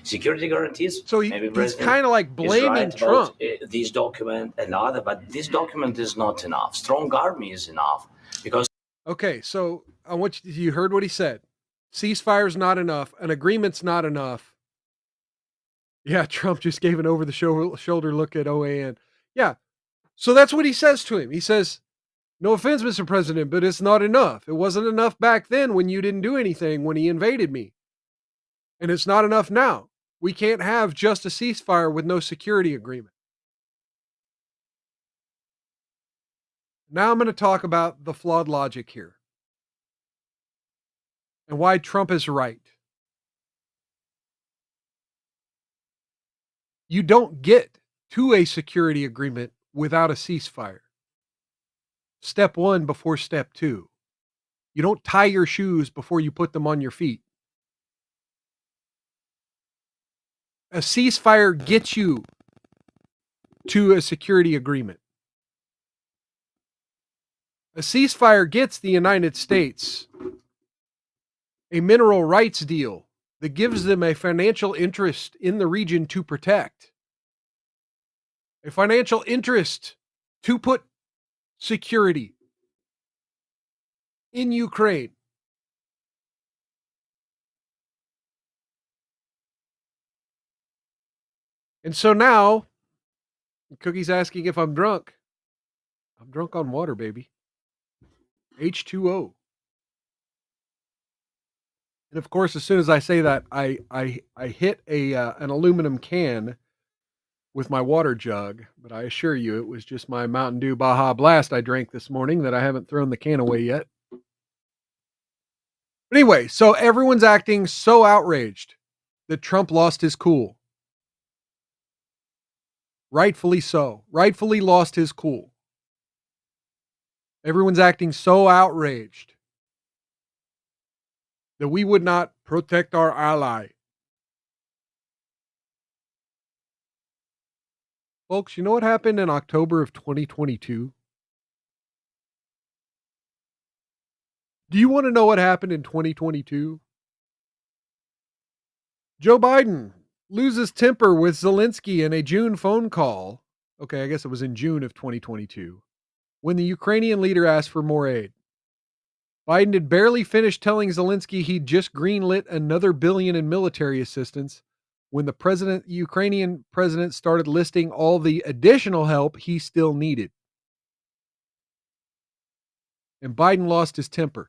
Security guarantees. So he's kind of like blaming right Trump. About, this document and other, but this document is not enough. Strong army is enough because. Okay, so I want you heard what he said. Ceasefire's not enough. An agreement's not enough. Yeah, Trump just gave an over the shoulder look at OAN. Yeah, so that's what he says to him. He says, no offense, Mr. President, but it's not enough. It wasn't enough back then when you didn't do anything when he invaded me. And it's not enough now. We can't have just a ceasefire with no security agreement. Now I'm going to talk about the flawed logic here and why Trump is right. You don't get to a security agreement without a ceasefire. Step one before step two. You don't tie your shoes before you put them on your feet. A ceasefire gets you to a security agreement. A ceasefire gets the United States a mineral rights deal that gives them a financial interest in the region to protect. A financial interest to put security in Ukraine. And so now, Cookie's asking if I'm drunk. I'm drunk on water, baby. H2O. And of course, as soon as I say that, I hit an aluminum can with my water jug. But I assure you, it was just my Mountain Dew Baja Blast I drank this morning that I haven't thrown the can away yet. But anyway, so everyone's acting so outraged that Trump lost his cool. Rightfully so. Rightfully lost his cool. Everyone's acting so outraged that we would not protect our ally. Folks, you know what happened in October of 2022? Do you want to know what happened in 2022? Joe Biden loses temper with Zelensky in a June phone call. Okay, I guess it was in June of 2022, when the Ukrainian leader asked for more aid. Biden had barely finished telling Zelensky he'd just greenlit another $1 billion in military assistance when the Ukrainian president started listing all the additional help he still needed. And Biden lost his temper.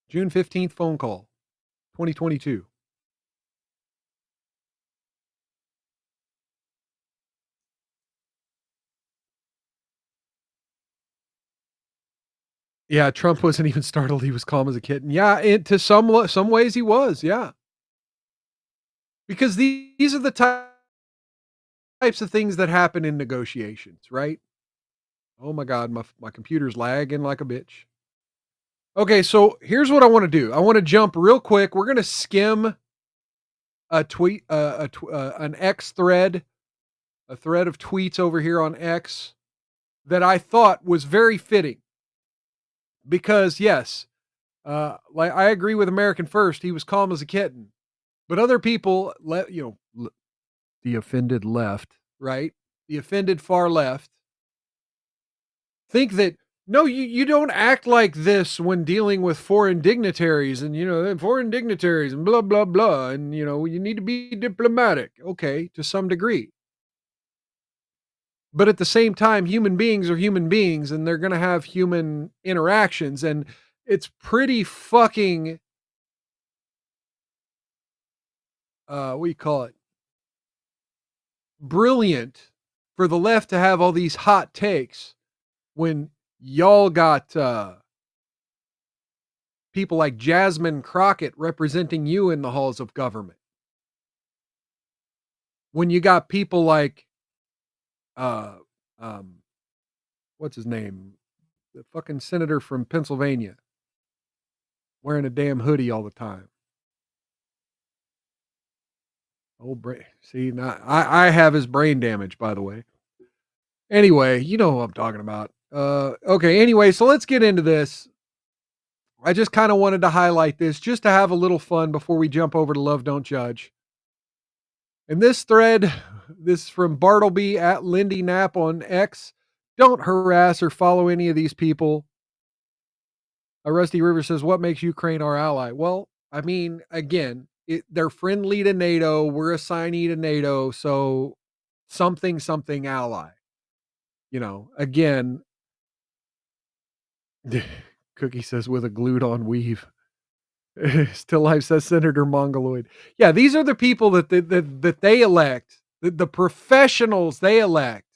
June 15th phone call, 2022. Yeah, Trump wasn't even startled. He was calm as a kitten. Yeah, to some ways he was, yeah. Because these are the types of things that happen in negotiations, right? Oh my God, my computer's lagging like a bitch. Okay, so here's what I want to do. I want to jump real quick. We're going to skim a tweet, an X thread, a thread of tweets over here on X that I thought was very fitting. Because yes, like I agree with American First. He was calm as a kitten, but other people, the offended left, right? The offended far left think that no, you don't act like this when dealing with foreign dignitaries and foreign dignitaries and blah blah blah and you need to be diplomatic. Okay, to some degree. But at the same time, human beings are human beings and they're going to have human interactions, and it's pretty fucking what do you call it? Brilliant for the left to have all these hot takes when y'all got people like Jasmine Crockett representing you in the halls of government. When you got people like what's his name? The fucking senator from Pennsylvania. wearing a damn hoodie all the time. Oh, brain. See, now I have his brain damage, by the way. Anyway, you know what I'm talking about. Okay, anyway, so let's get into this. I just kind of wanted to highlight this just to have a little fun before we jump over to Love Don't Judge. And this thread, this is from Bartleby at Lindy Knapp on X. Don't harass or follow any of these people. Rusty River says, what makes Ukraine our ally? Well, I mean, again, they're friendly to NATO. We're a signee to NATO. So something ally. You know, again, Cookie says with a glued on weave. Still Life says Senator Mongoloid. Yeah, these are the people that they elect, the professionals they elect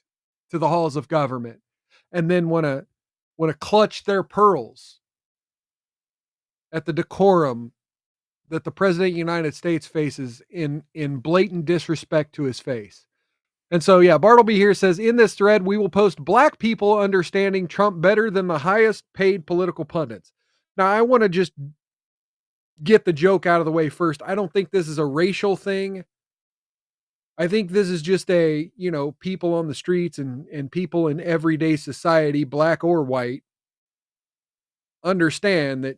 to the halls of government, and then want to clutch their pearls at the decorum that the President of the United States faces in blatant disrespect to his face. And so, yeah, Bartleby here says, in this thread, we will post black people understanding Trump better than the highest paid political pundits. Now, I want to just get the joke out of the way first. I don't think this is a racial thing. I think this is just people on the streets and people in everyday society, black or white, understand that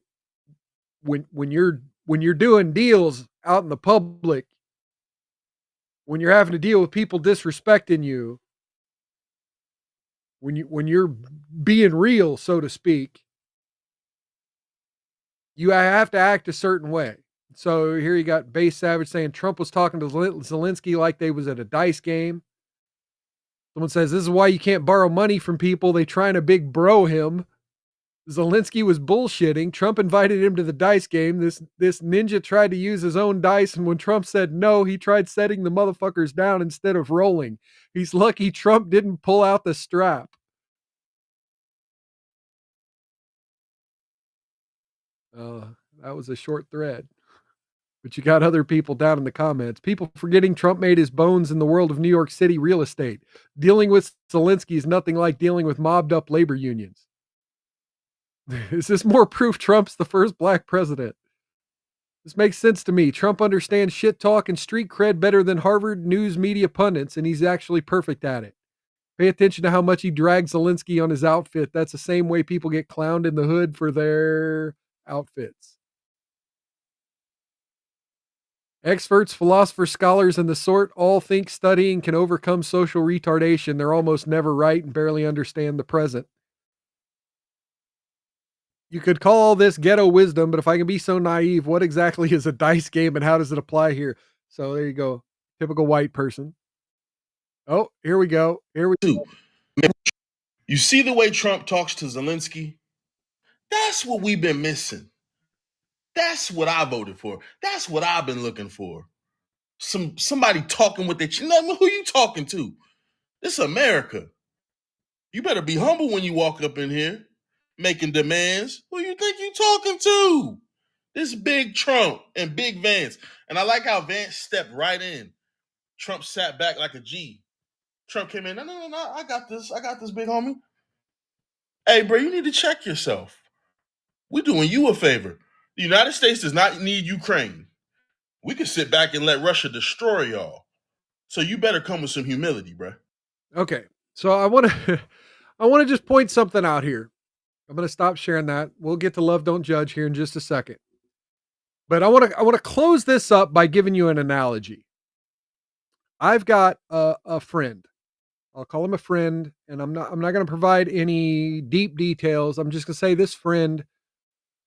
when you're doing deals out in the public, when you're having to deal with people disrespecting you, when you're being real, so to speak, you have to act a certain way. So here you got Base Savage saying Trump was talking to Zelensky like they was at a dice game. Someone says, this is why you can't borrow money from people. They trying to big bro him. Zelensky was bullshitting. Trump invited him to the dice game. This ninja tried to use his own dice, and when Trump said no, he tried setting the motherfuckers down instead of rolling. He's lucky Trump didn't pull out the strap. That was a short thread. But you got other people down in the comments. People forgetting Trump made his bones in the world of New York City real estate. Dealing with Zelensky is nothing like dealing with mobbed up labor unions. Is this more proof Trump's the first black president? This makes sense to me. Trump understands shit talk and street cred better than Harvard news media pundits, and he's actually perfect at it. Pay attention to how much he drags Zelensky on his outfit. That's the same way people get clowned in the hood for their outfits. Experts, philosophers, scholars, and the sort all think studying can overcome social retardation. They're almost never right and barely understand the present. You could call all this ghetto wisdom, but if I can be so naive, what exactly is a dice game and how does it apply here? So there you go. Typical white person. Oh, here we go. Here we go. You see the way Trump talks to Zelensky? That's what we've been missing. That's what I voted for. That's what I've been looking for. Somebody talking with their chin. Who you talking to? This is America. You better be humble when you walk up in here, making demands. Who you think you talking to? This big Trump and big Vance. And I like how Vance stepped right in. Trump sat back like a G. Trump came in. No. I got this, big homie. Hey, bro, you need to check yourself. We're doing you a favor. The United States does not need Ukraine. We can sit back and let Russia destroy y'all. So you better come with some humility, bro. Okay. So I want to just point something out here. I'm going to stop sharing that. We'll get to Love Don't Judge here in just a second. But I want to close this up by giving you an analogy. I've got a friend. I'll call him a friend, and I'm not going to provide any deep details. I'm just going to say this friend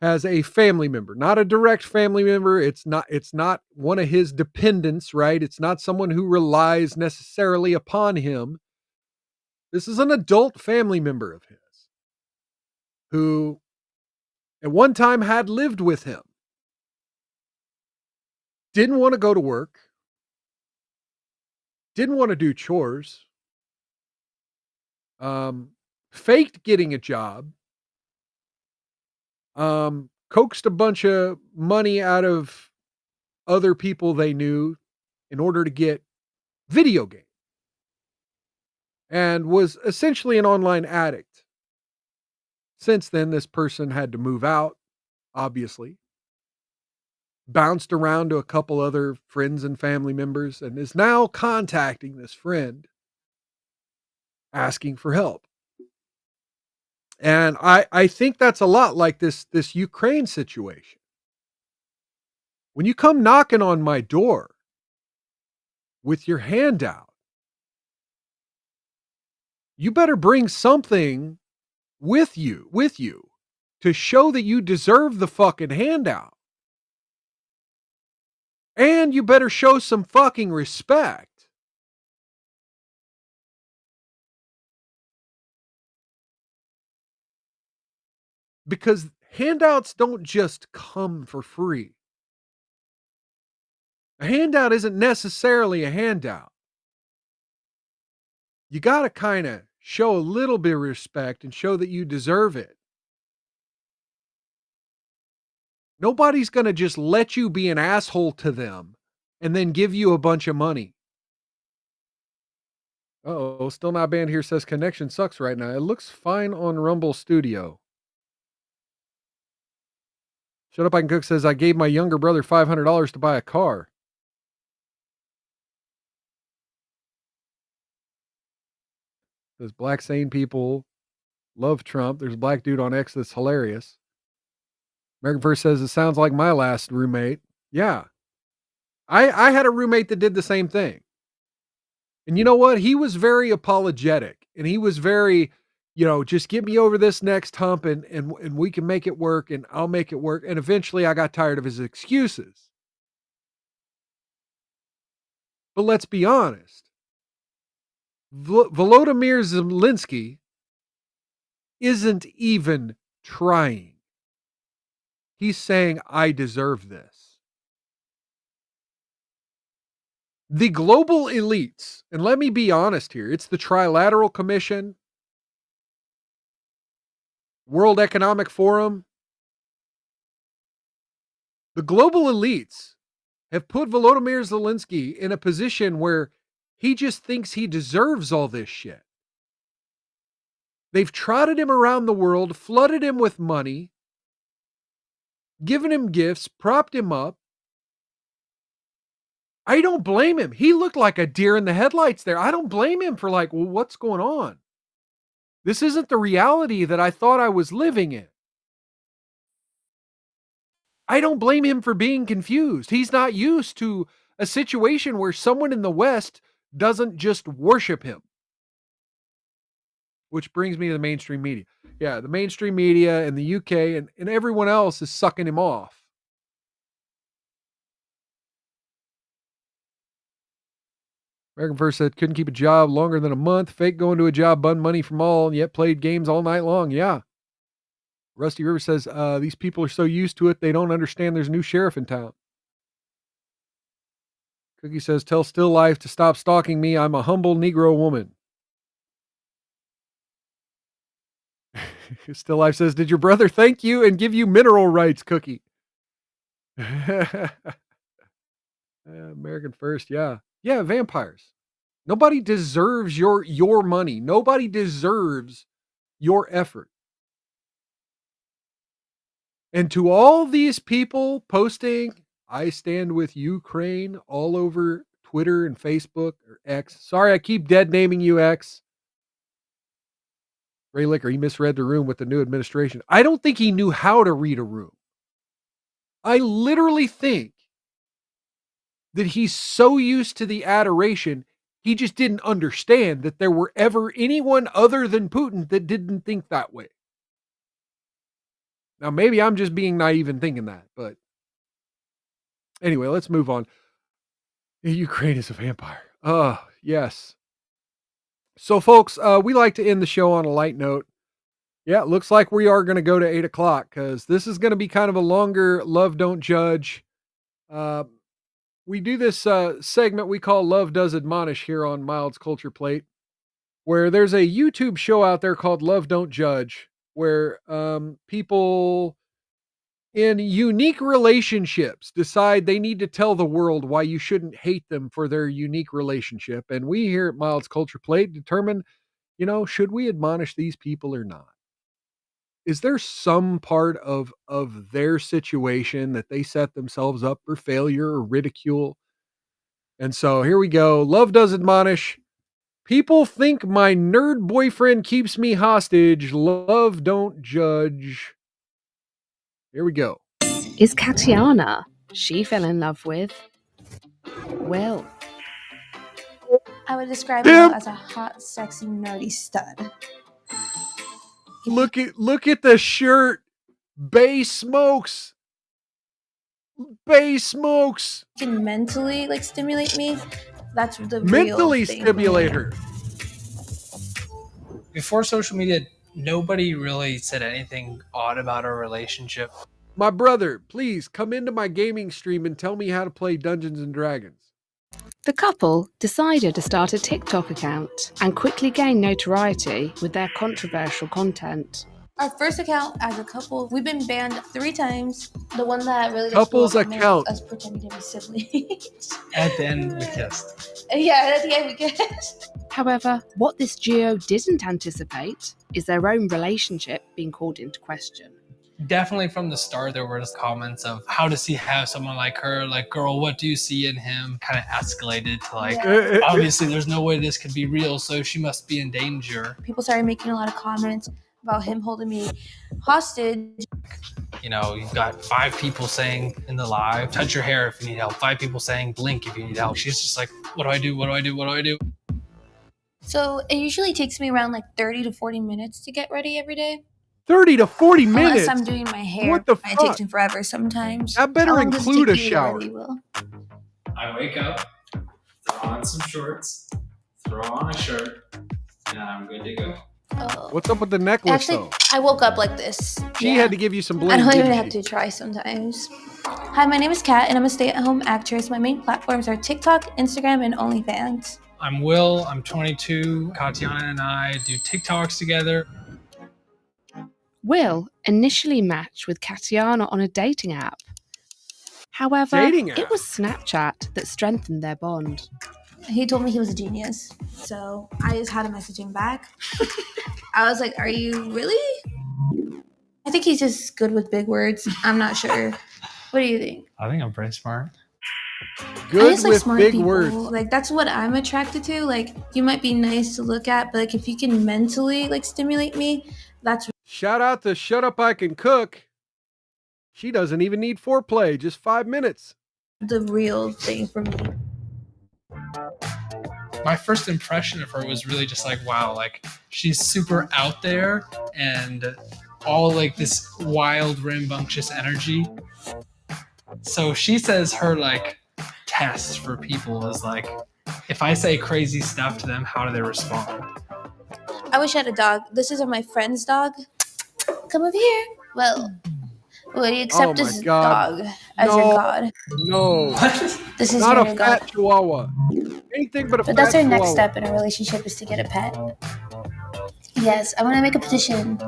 has a family member, not a direct family member. It's not one of his dependents, right? It's not someone who relies necessarily upon him. This is an adult family member of his who at one time had lived with him, didn't want to go to work, didn't want to do chores, faked getting a job, coaxed a bunch of money out of other people they knew in order to get video games, and was essentially an online addict. Since then, this person had to move out, obviously. bounced around to a couple other friends and family members, and is now contacting this friend asking for help. And I think that's a lot like this Ukraine situation. When you come knocking on my door with your hand out, you better bring something with you to show that you deserve the fucking handout. And you better show some fucking respect. Because handouts don't just come for free. A handout isn't necessarily a handout. You got to kind of show a little bit of respect and show that you deserve it. Nobody's going to just let you be an asshole to them and then give you a bunch of money. Uh-oh, still not banned here, says connection sucks right now. It looks fine on Rumble Studio. Shut Up I Can Cook says, I gave my younger brother $500 to buy a car. Says black sane people love Trump. There's a black dude on X that's hilarious. American First says, it sounds like my last roommate. Yeah. I had a roommate that did the same thing. And you know what? He was very apologetic. And he was very, just get me over this next hump and we can make it work and I'll make it work. And eventually I got tired of his excuses. But let's be honest. Volodymyr Zelensky isn't even trying. He's saying, I deserve this. The global elites, and let me be honest here, it's the Trilateral Commission, World Economic Forum. The global elites have put Volodymyr Zelensky in a position where he just thinks he deserves all this shit. They've trotted him around the world, flooded him with money, given him gifts, propped him up. I don't blame him. He looked like a deer in the headlights there. I don't blame him for well, what's going on? This isn't the reality that I thought I was living in. I don't blame him for being confused. He's not used to a situation where someone in the West doesn't just worship him. Which brings me to the mainstream media. Yeah, the mainstream media and the UK and everyone else is sucking him off. American First said, couldn't keep a job longer than a month. Fake going to a job, bun money from all, and yet played games all night long. Yeah. Rusty River says, these people are so used to it, they don't understand there's a new sheriff in town. Cookie says, tell Still Life to stop stalking me. I'm a humble Negro woman. Still Life says, did your brother thank you and give you mineral rights, Cookie? American First, yeah. Yeah, vampires. Nobody deserves your money. Nobody deserves your effort. And to all these people posting, I stand with Ukraine all over Twitter and Facebook or X. Sorry, I keep dead naming you X. Ray Licker, he misread the room with the new administration. I don't think he knew how to read a room. I literally think that he's so used to the adoration, he just didn't understand that there were ever anyone other than Putin that didn't think that way. Now, maybe I'm just being naive in thinking that, but anyway, let's move on. Ukraine is a vampire. Yes. So, folks, we like to end the show on a light note. Yeah, it looks like we are going to go to 8 o'clock because this is going to be kind of a longer Love Don't Judge. We do this segment we call Love Does Admonish here on Mild's Culture Plate, where there's a YouTube show out there called Love Don't Judge, where people in unique relationships decide they need to tell the world why you shouldn't hate them for their unique relationship. And we here at Mild's Culture Plate determine, should we admonish these people or not? is there some part of their situation that they set themselves up for failure or ridicule? And so here we go. Love does admonish. People think my nerd boyfriend keeps me hostage. Love don't judge. Here we go. Is Katiana she fell in love with Will? I would describe him as a hot, sexy, nerdy stud. Look at the shirt. Bay smokes. Bay smokes. Can mentally like stimulate me. That's the Mentally real thing. stimulate her. Before social media, nobody really said anything odd about our relationship. My brother, please come into my gaming stream and tell me how to play Dungeons and Dragons. The couple decided to start a TikTok account and quickly gain notoriety with their controversial content. Our first account as a couple, we've been banned 3 times. The one that really Couples account. Us pretending to be siblings. At the end, we kissed. Yeah, at the end we kissed. However, what this duo didn't anticipate is their own relationship being called into question. Definitely from the start, there were just comments of how does he have someone like her? Like, girl, what do you see in him? Kind of escalated to like, obviously there's no way this could be real, so she must be in danger. People started making a lot of comments about him holding me hostage. You know, you've got 5 people saying in the live, touch your hair if you need help. 5 people saying blink if you need help. She's just like, what do I do? What do I do? What do I do? So it usually takes me around like 30 to 40 minutes to get ready every day. 30 to 40 minutes? Unless I'm doing my hair. What the It fuck? takes me forever sometimes. That better How long does it include a take you to get shower. ready, Will? I wake up, throw on some shorts, throw on a shirt, and I'm good to go. What's up with the necklace, Actually, though? I woke up like this. She had to give you some blame. I don't even didn't have she? to try sometimes. Hi, my name is Kat, and I'm a stay-at-home actress. My main platforms are TikTok, Instagram, and OnlyFans. I'm Will, I'm 22. Katiana and I do TikToks together. Will initially matched with Katiana on a dating app. However, it was Snapchat that strengthened their bond. He told me he was a genius, so I just had to message him back. I was like, are you really? I think he's just good with big words. I'm not sure. What do you think? I think I'm pretty smart. Good I just like with smart big people. words. Like, that's what I'm attracted to. Like, you might be nice to look at, but like if you can mentally like stimulate me, that's Shout out to Shut Up I Can Cook. She doesn't even need foreplay, just 5 minutes. the real thing for me. My first impression of her was really just like, wow, like she's super out there and all like this wild, rambunctious energy. So she says her like test for people is like, if I say crazy stuff to them, how do they respond? I wish I had a dog. This is my friend's dog. Come over here. Well, would you accept Oh my this God. dog as your god? No. This is Not your a new fat god. chihuahua. Anything but a But fat that's our next chihuahua. step in a relationship is to get a pet. Yes, I want to make a petition.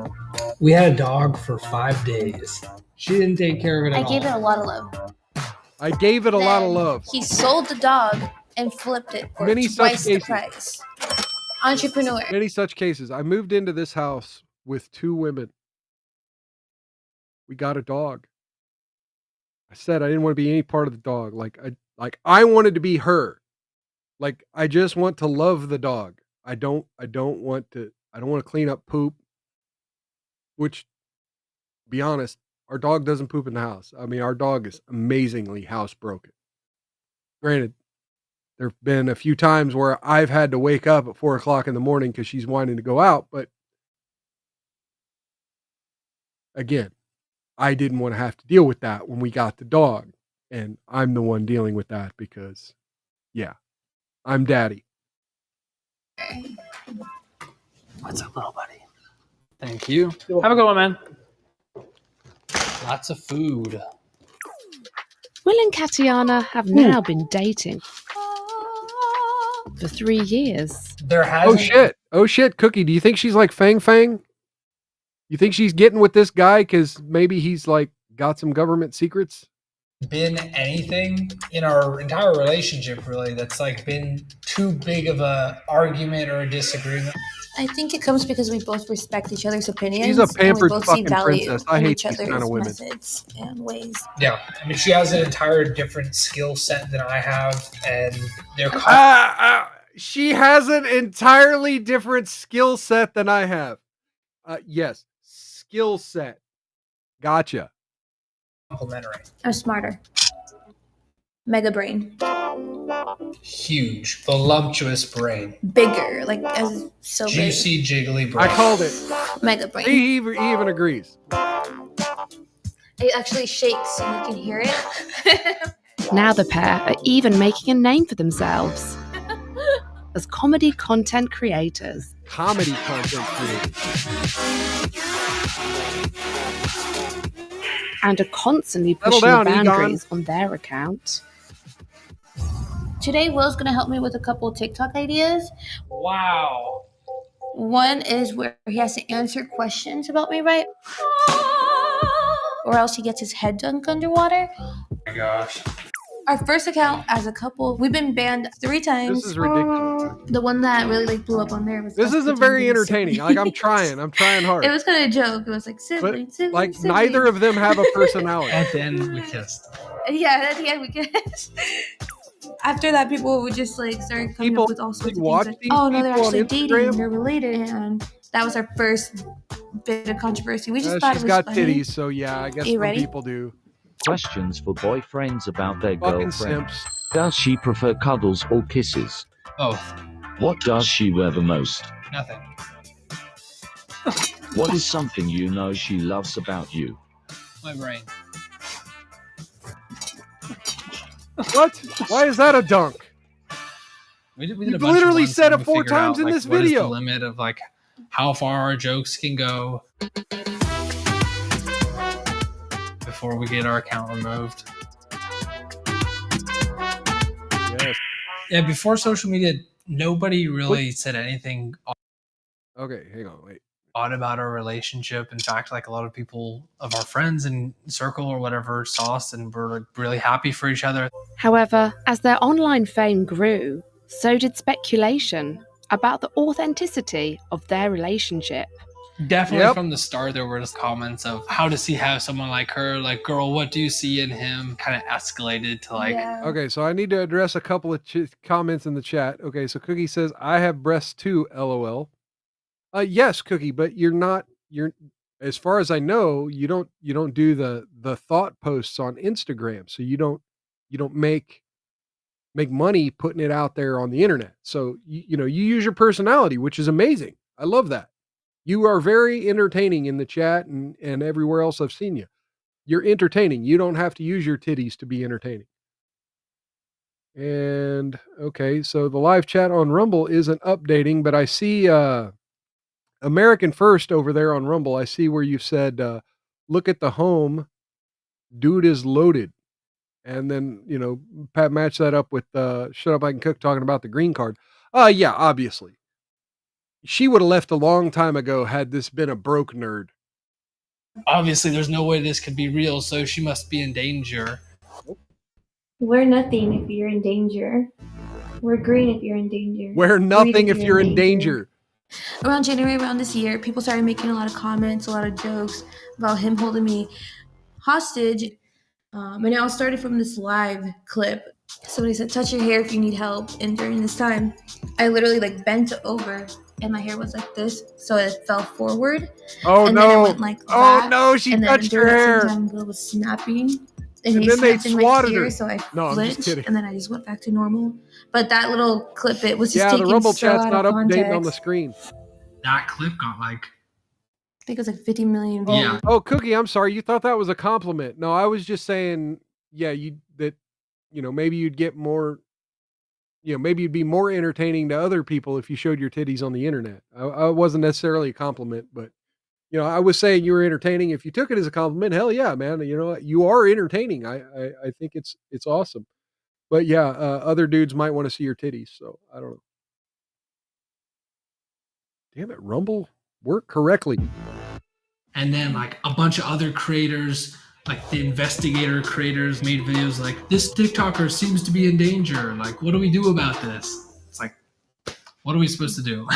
We had a dog for 5 days. She didn't take care of it I at gave it all. a lot of love. I gave it a lot of love. He sold the dog and flipped it for Many such twice the cases. price. Entrepreneur. Many such cases. I moved into this house with 2 women. We got a dog. I said I didn't want to be any part of the dog. I wanted to be her. Like I just want to love the dog. I don't want to clean up poop. Which, to be honest, our dog doesn't poop in the house. I mean, our dog is amazingly housebroken. Granted, there have been a few times where I've had to wake up at 4 o'clock in the morning because she's wanting to go out, but again, I didn't want to have to deal with that when we got the dog. And I'm the one dealing with that because, yeah, I'm daddy. What's up, little buddy? Thank you. Have a good one, man. Lots of food. Will and Katiana have now been dating for 3 years. There hasn't Oh shit, Cookie, do you think she's like Fang Fang? You think she's getting with this guy because maybe he's like got some government secrets? been anything in our entire relationship really that's like been too big of a argument or a disagreement. I think it comes because we both respect each other's opinions. She's a and we pampered both fucking see value princess. I in hate each these other's kind of women. methods and ways. Yeah, I mean, she has an entire different skill set than I have, and they're. She has an entirely different skill set than I have. Yes, skill set. Gotcha. Complimentary. I'm smarter. Mega brain. Huge, voluptuous brain. Bigger, like as so juicy, big. jiggly brain. I called it. Mega brain. He even agrees. It actually shakes and you can hear it. Now the pair are even making a name for themselves as comedy content creators. Comedy content creators. And are constantly Settle pushing down, the boundaries Egon. on their account. Today, Will's going to help me with a couple of TikTok ideas. Wow. One is where he has to answer questions about me, right? Or else he gets his head dunk underwater. Oh my gosh. Our first account as a couple, we've been banned 3 times. This is ridiculous. The one that really blew up on there was. This isn't very entertaining. Like I'm trying hard. It was kind of a joke. It was like sibling, But sibling, like sibling. neither of them have a personality. At the end, we kissed. Yeah, at the end we kissed. After that, people would just like start coming up with all sorts of things. Like, oh no, they're actually dating. They're related, and that was our first bit of controversy. We just thought it was She's got funny. titties, so yeah, I guess You some ready? people do. Questions for boyfriends about their Fucking girlfriend. simps. Does she prefer cuddles or kisses? Both. What does she wear the most? Nothing. What is something you know she loves about you? My brain. What? Why is that a dunk? We did You've a bunch of literally ones said and it we 4 figured times out, in like, this what is the video. limit of like how far our jokes can go before we get our account removed. Yes. Yeah, before social media, nobody really said anything Okay, hang on, wait. odd about our relationship. In fact, like a lot of people of our friends and circle or whatever saw us and were like really happy for each other. However, as their online fame grew, so did speculation about the authenticity of their relationship. Definitely from the start, there were just comments of how does he have someone like her? Like, girl, what do you see in him? Kind of escalated to like, Okay, so I need to address a couple of comments in the chat. Okay, so Cookie says, I have breasts too, LOL. Yes, Cookie, but you're as far as I know, you don't do the thought posts on Instagram. So you don't make money putting it out there on the internet. So you use your personality, which is amazing. I love that. You are very entertaining in the chat and everywhere else I've seen you. You're entertaining. You don't have to use your titties to be entertaining. And okay, so the live chat on Rumble isn't updating, but I see American First over there on Rumble. I see where you said, look at the home, dude is loaded. And then, Pat match that up with Shut Up I Can Cook talking about the green card. Yeah, obviously. She would have left a long time ago had this been a broke nerd. obviously there's no way this could be real, so she must be in danger. We're nothing if you're in danger. We're green if you're in danger. We're nothing if you're in danger. Around January, around this year, people started making a lot of comments, a lot of jokes about him holding me hostage. And it all started from this live clip. Somebody said, touch your hair if you need help. And during this time, I literally bent over and my hair was like this. So it fell forward. Oh, and no. Then it went like oh, that. no. She and touched then her during hair. that same time, Will was snapping. And And he then they snapped in my swatted ear, her. so I No, I'm just flinched, kidding. and then I just went back to normal. But that little clip, it was just Yeah, the taken Rumble so chat's out not of updating on the context. screen. That clip got like, I think it was like 50 million Oh, views. oh, Cookie, I'm sorry. You thought that was a compliment. No, I was just saying, yeah, maybe you'd get more, maybe you'd be more entertaining to other people if you showed your titties on the internet. I wasn't necessarily a compliment, but, I was saying you were entertaining. If you took it as a compliment, hell yeah, man. You are entertaining. I think it's awesome. But yeah, other dudes might want to see your titties. So I don't know. Damn it, Rumble work correctly. and then like a bunch of other creators, like the investigator creators, made videos like, this TikToker seems to be in danger. Like, what do we do about this? It's like, what are we supposed to do?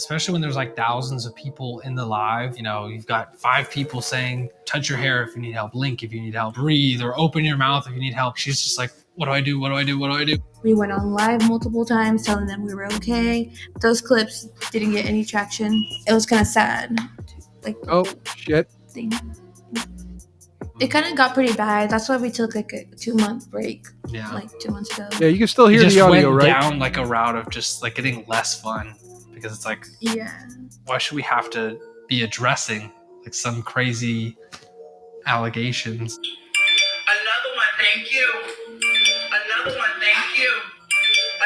especially when there's like thousands of people in the live. You know, you've got 5 people saying, touch your hair if you need help, blink if you need help, breathe, or open your mouth if you need help. She's just like, what do I do? What do I do? What do I do? We went on live multiple times telling them we were okay. Those clips didn't get any traction. It was kind of sad. Like, oh, shit. Thing. It kind of got pretty bad. That's why we took like a 2-month break. Yeah. Like 2 months ago. Yeah, you can still hear It just the audio, went right? down like a route of just like getting less fun, because it's like, yeah, why should we have to be addressing like some crazy allegations? Another one, thank you. Another one, thank you.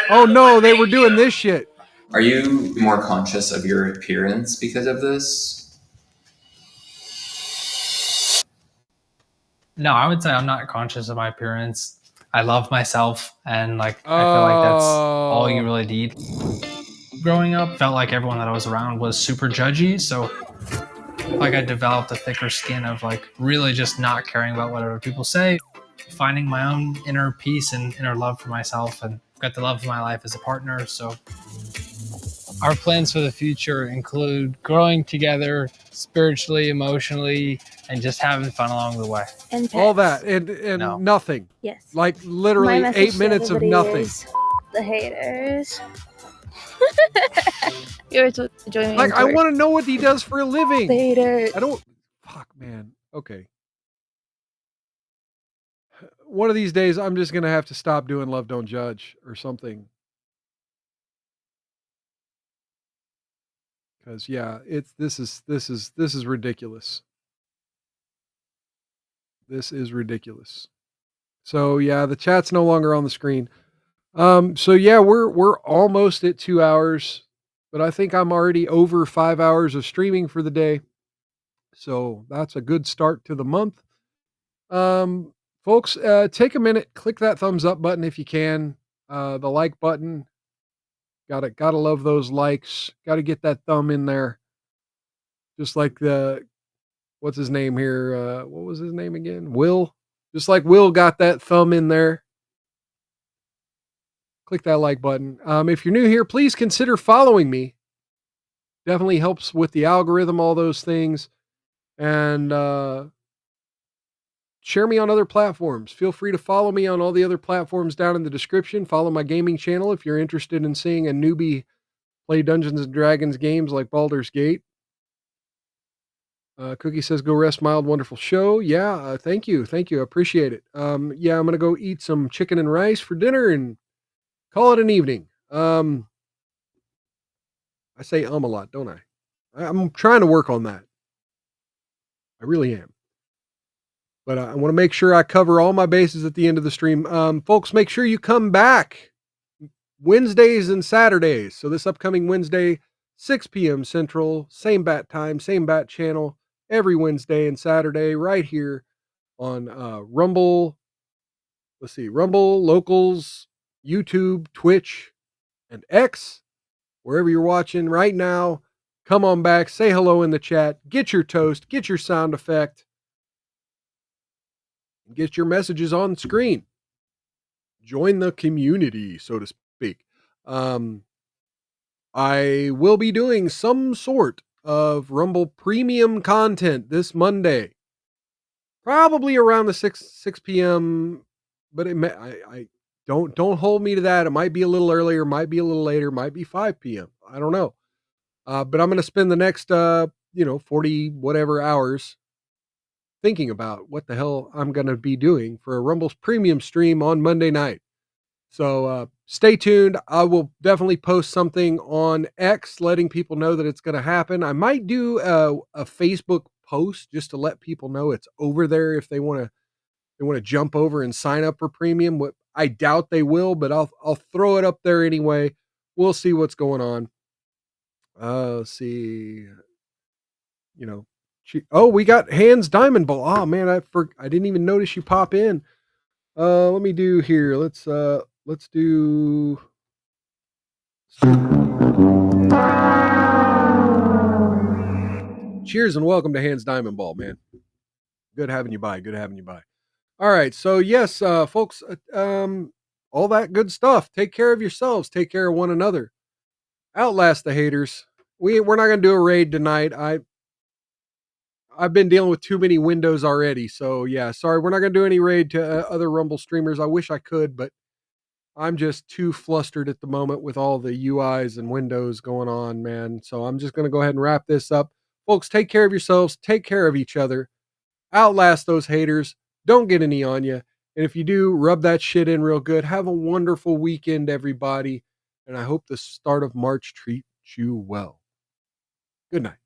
Oh no, they were doing this shit. Are you more conscious of your appearance because of this? No, I would say I'm not conscious of my appearance. I love myself, and like I feel like that's all you really need. Growing up, felt like everyone that I was around was super judgy, so like I developed a thicker skin of like really just not caring about what other people say, finding my own inner peace and inner love for myself, and got the love of my life as a partner. So our plans for the future include growing together spiritually, emotionally, and just having fun along the way. And all that and No. nothing. Yes. Like literally My 8 minutes of nothing. Is the haters. You're joining. Like I want to know what he does for a living. The haters. I don't. Fuck, man. Okay. One of these days, I'm just gonna have to stop doing Love Don't Judge or something. Because yeah, this is ridiculous. This is ridiculous. So yeah, the chat's no longer on the screen. So yeah, we're almost at 2 hours, but I think I'm already over 5 hours of streaming for the day. So that's a good start to the month. Folks, take a minute, click that thumbs up button if you can. The like button. Gotta love those likes. Gotta get that thumb in there. Just like what's his name here? What was his name again? Will. Just like Will got that thumb in there. Click that like button. If you're new here, please consider following me. Definitely helps with the algorithm, all those things. And share me on other platforms. Feel free to follow me on all the other platforms down in the description. Follow my gaming channel if you're interested in seeing a newbie play Dungeons and Dragons games like Baldur's Gate. Cookie says, go rest, mild, wonderful show. Yeah, thank you. I appreciate it. Yeah, I'm going to go eat some chicken and rice for dinner and call it an evening. I say a lot, don't I? I'm trying to work on that. I really am. But I want to make sure I cover all my bases at the end of the stream. Folks, make sure you come back Wednesdays and Saturdays. So this upcoming Wednesday, 6 p.m. Central, same bat time, same bat channel, every Wednesday and Saturday right here on Rumble. Let's see, Rumble, Locals, YouTube, Twitch, and X. Wherever you're watching right now, come on back, say hello in the chat, get your toast, get your sound effect. Get your messages on screen. Join the community, so to speak. I will be doing some sort of Rumble premium content this Monday. Probably around the 6 p.m. But I don't hold me to that. It might be a little earlier, might be a little later, might be 5 p.m. I don't know. But I'm going to spend the next 40 whatever hours thinking about what the hell I'm going to be doing for a Rumble's premium stream on Monday night. So stay tuned. I will definitely post something on X letting people know that it's going to happen. I might do a Facebook post just to let people know it's over there if they want to jump over and sign up for premium. What I doubt they will, but I'll throw it up there anyway. We'll see what's going on. Let's see. We got Hands Diamond Ball. Oh man, I didn't even notice you pop in. Let me do here. Let's do. Cheers and welcome to Hands Diamond Ball, man. Good having you by. All right, so yes, folks, all that good stuff. Take care of yourselves. Take care of one another. Outlast the haters. we're not gonna do a raid tonight. I've been dealing with too many windows already. So yeah, sorry, we're not gonna do any raid to other Rumble streamers. I wish I could, but I'm just too flustered at the moment with all the UIs and windows going on, man. So I'm just gonna go ahead and wrap this up. Folks, take care of yourselves, take care of each other, outlast those haters, don't get any on you. And if you do, rub that shit in real good. Have a wonderful weekend, everybody. And I hope the start of March treats you well. Good night.